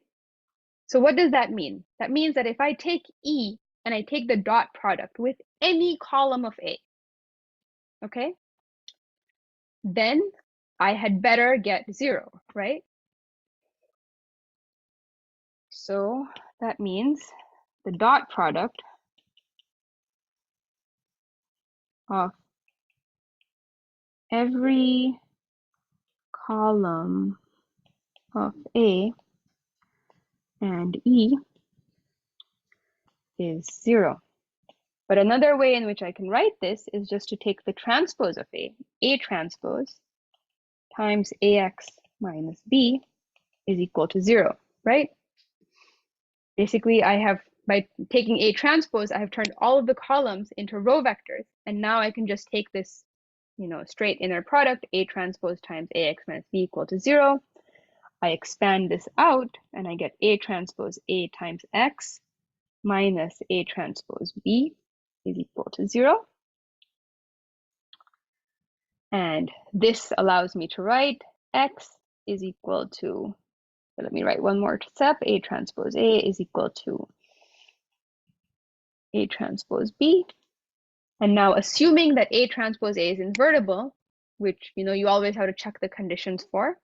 A: So what does that mean? That means that if I take E and I take the dot product with any column of A, okay, then I had better get 0, right? So that means the dot product of every column of A and E is 0. But another way in which I can write this is just to take the transpose of A transpose times AX minus B is equal to 0, right? Basically, by taking A transpose, I have turned all of the columns into row vectors, and now I can just take this, straight inner product, A transpose times AX minus B equal to 0. I expand this out, and I get A transpose A times X minus A transpose B is equal to 0. And this allows me to write X is equal to, let me write one more step, A transpose A is equal to A transpose B. And now assuming that A transpose A is invertible, which you always have to check the conditions for,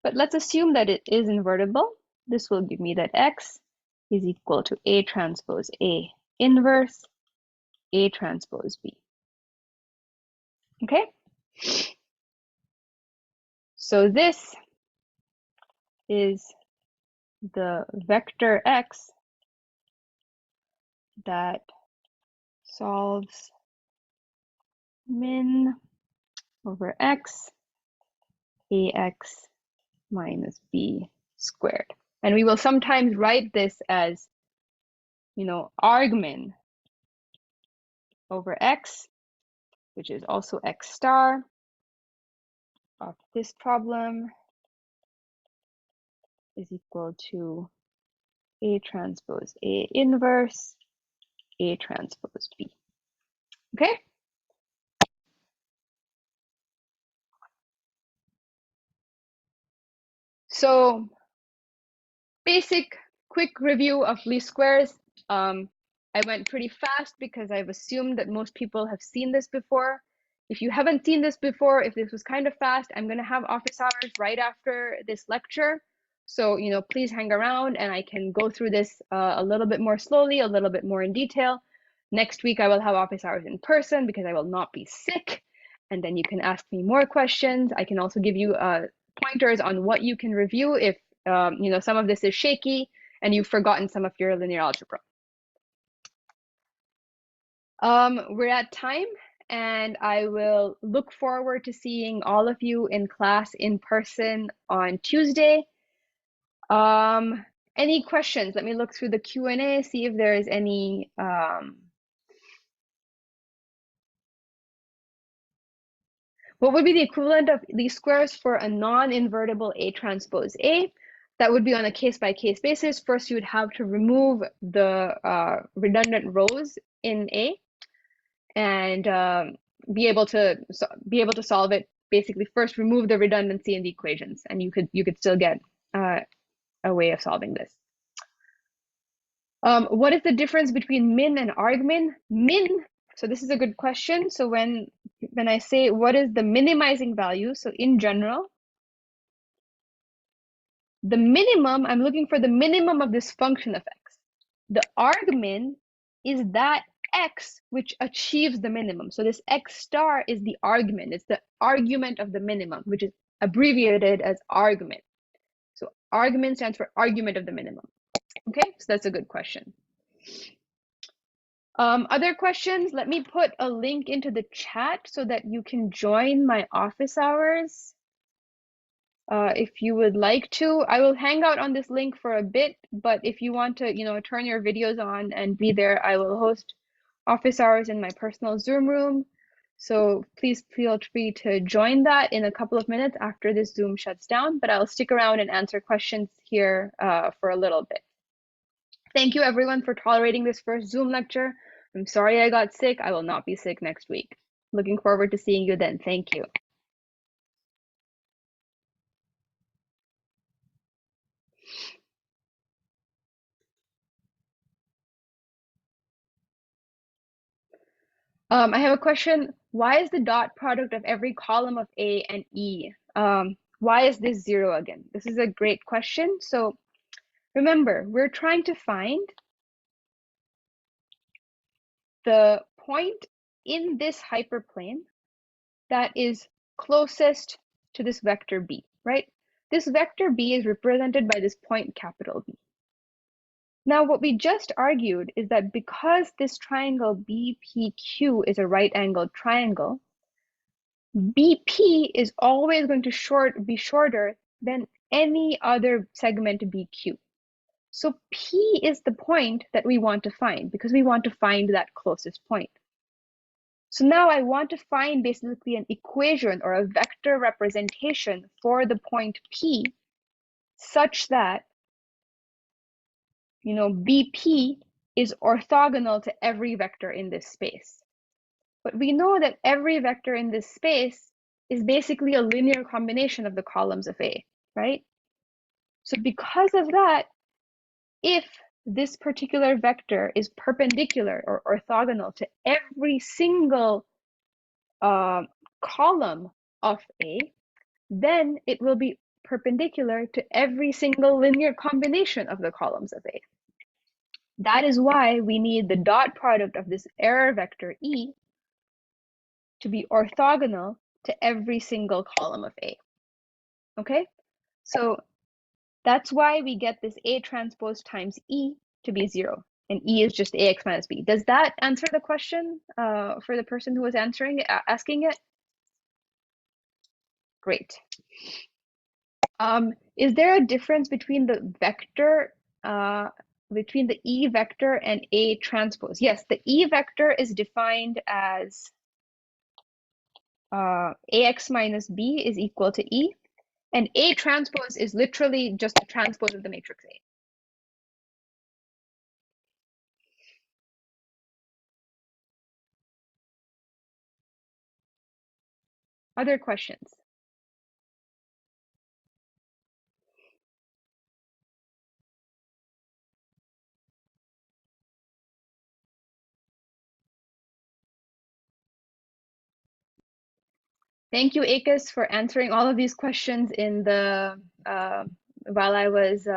A: but let's assume that it is invertible. This will give me that X is equal to A transpose A inverse A transpose B. Okay? So this is the vector X that solves min over X AX minus B squared. And we will sometimes write this as, argmin over X, which is also X star of this problem is equal to A transpose A inverse A transpose B. Okay? So basic quick review of least squares. I went pretty fast because I've assumed that most people have seen this before. If you haven't seen this before, if this was kind of fast, I'm going to have office hours right after this lecture. So, please hang around and I can go through this a little bit more slowly, a little bit more in detail. Next week, I will have office hours in person because I will not be sick. And then you can ask me more questions. I can also give you pointers on what you can review if some of this is shaky and you've forgotten some of your linear algebra. We're at time, and I will look forward to seeing all of you in class in person on Tuesday. Any questions? Let me look through the Q&A, see if there is any. What would be the equivalent of least squares for a non-invertible A transpose A? That would be on a case-by-case basis. First, you would have to remove the redundant rows in A and be able to solve it. Basically, first remove the redundancy in the equations, and you could still get a way of solving this. What is the difference between min and argmin? Min, so this is a good question. So when I say what is the minimizing value, so in general, the minimum, I'm looking for the minimum of this function of x. The argmin is that x which achieves the minimum. So this x star is the argument. It's the argument of the minimum, which is abbreviated as argument. So argument stands for argument of the minimum. Okay, so that's a good question. Other questions? Let me put a link into the chat so that you can join my office hours. If you would like to, I will hang out on this link for a bit, but if you want to, turn your videos on and be there, I will host office hours in my personal Zoom room. So please feel free to join that in a couple of minutes after this Zoom shuts down, but I'll stick around and answer questions here for a little bit. Thank you everyone for tolerating this first Zoom lecture. I'm sorry I got sick. I will not be sick next week. Looking forward to seeing you then. Thank you. I have a question. Why is the dot product of every column of A and E? Why is this 0 again? This is a great question. So remember, we're trying to find the point in this hyperplane that is closest to this vector B, right? This vector B is represented by this point capital B. Now, what we just argued is that because this triangle BPQ is a right-angled triangle, BP is always going to be shorter than any other segment BQ. So P is the point that we want to find because we want to find that closest point. So now I want to find basically an equation or a vector representation for the point P such that BP is orthogonal to every vector in this space. But we know that every vector in this space is basically a linear combination of the columns of A, right? So because of that, if this particular vector is perpendicular or orthogonal to every single column of A, then it will be perpendicular to every single linear combination of the columns of A. That is why we need the dot product of this error vector E to be orthogonal to every single column of A. Okay, so that's why we get this A transpose times E to be 0, and E is just AX minus B. Does that answer the question for the person who was asking it? Great. Is there a difference between the vector, between the E vector and A transpose? Yes, the E vector is defined as AX minus B is equal to E, and A transpose is literally just a transpose of the matrix A. Other questions? Thank you, eecs, for answering all of these questions in the while I was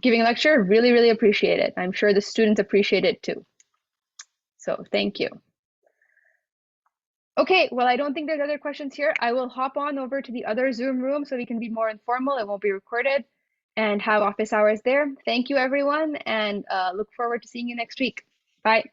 A: giving a lecture. Really, really appreciate it. I'm sure the students appreciate it too. So thank you. Okay, well, I don't think there's other questions here. I will hop on over to the other Zoom room so we can be more informal. It won't be recorded and have office hours there. Thank you, everyone, and look forward to seeing you next week. Bye.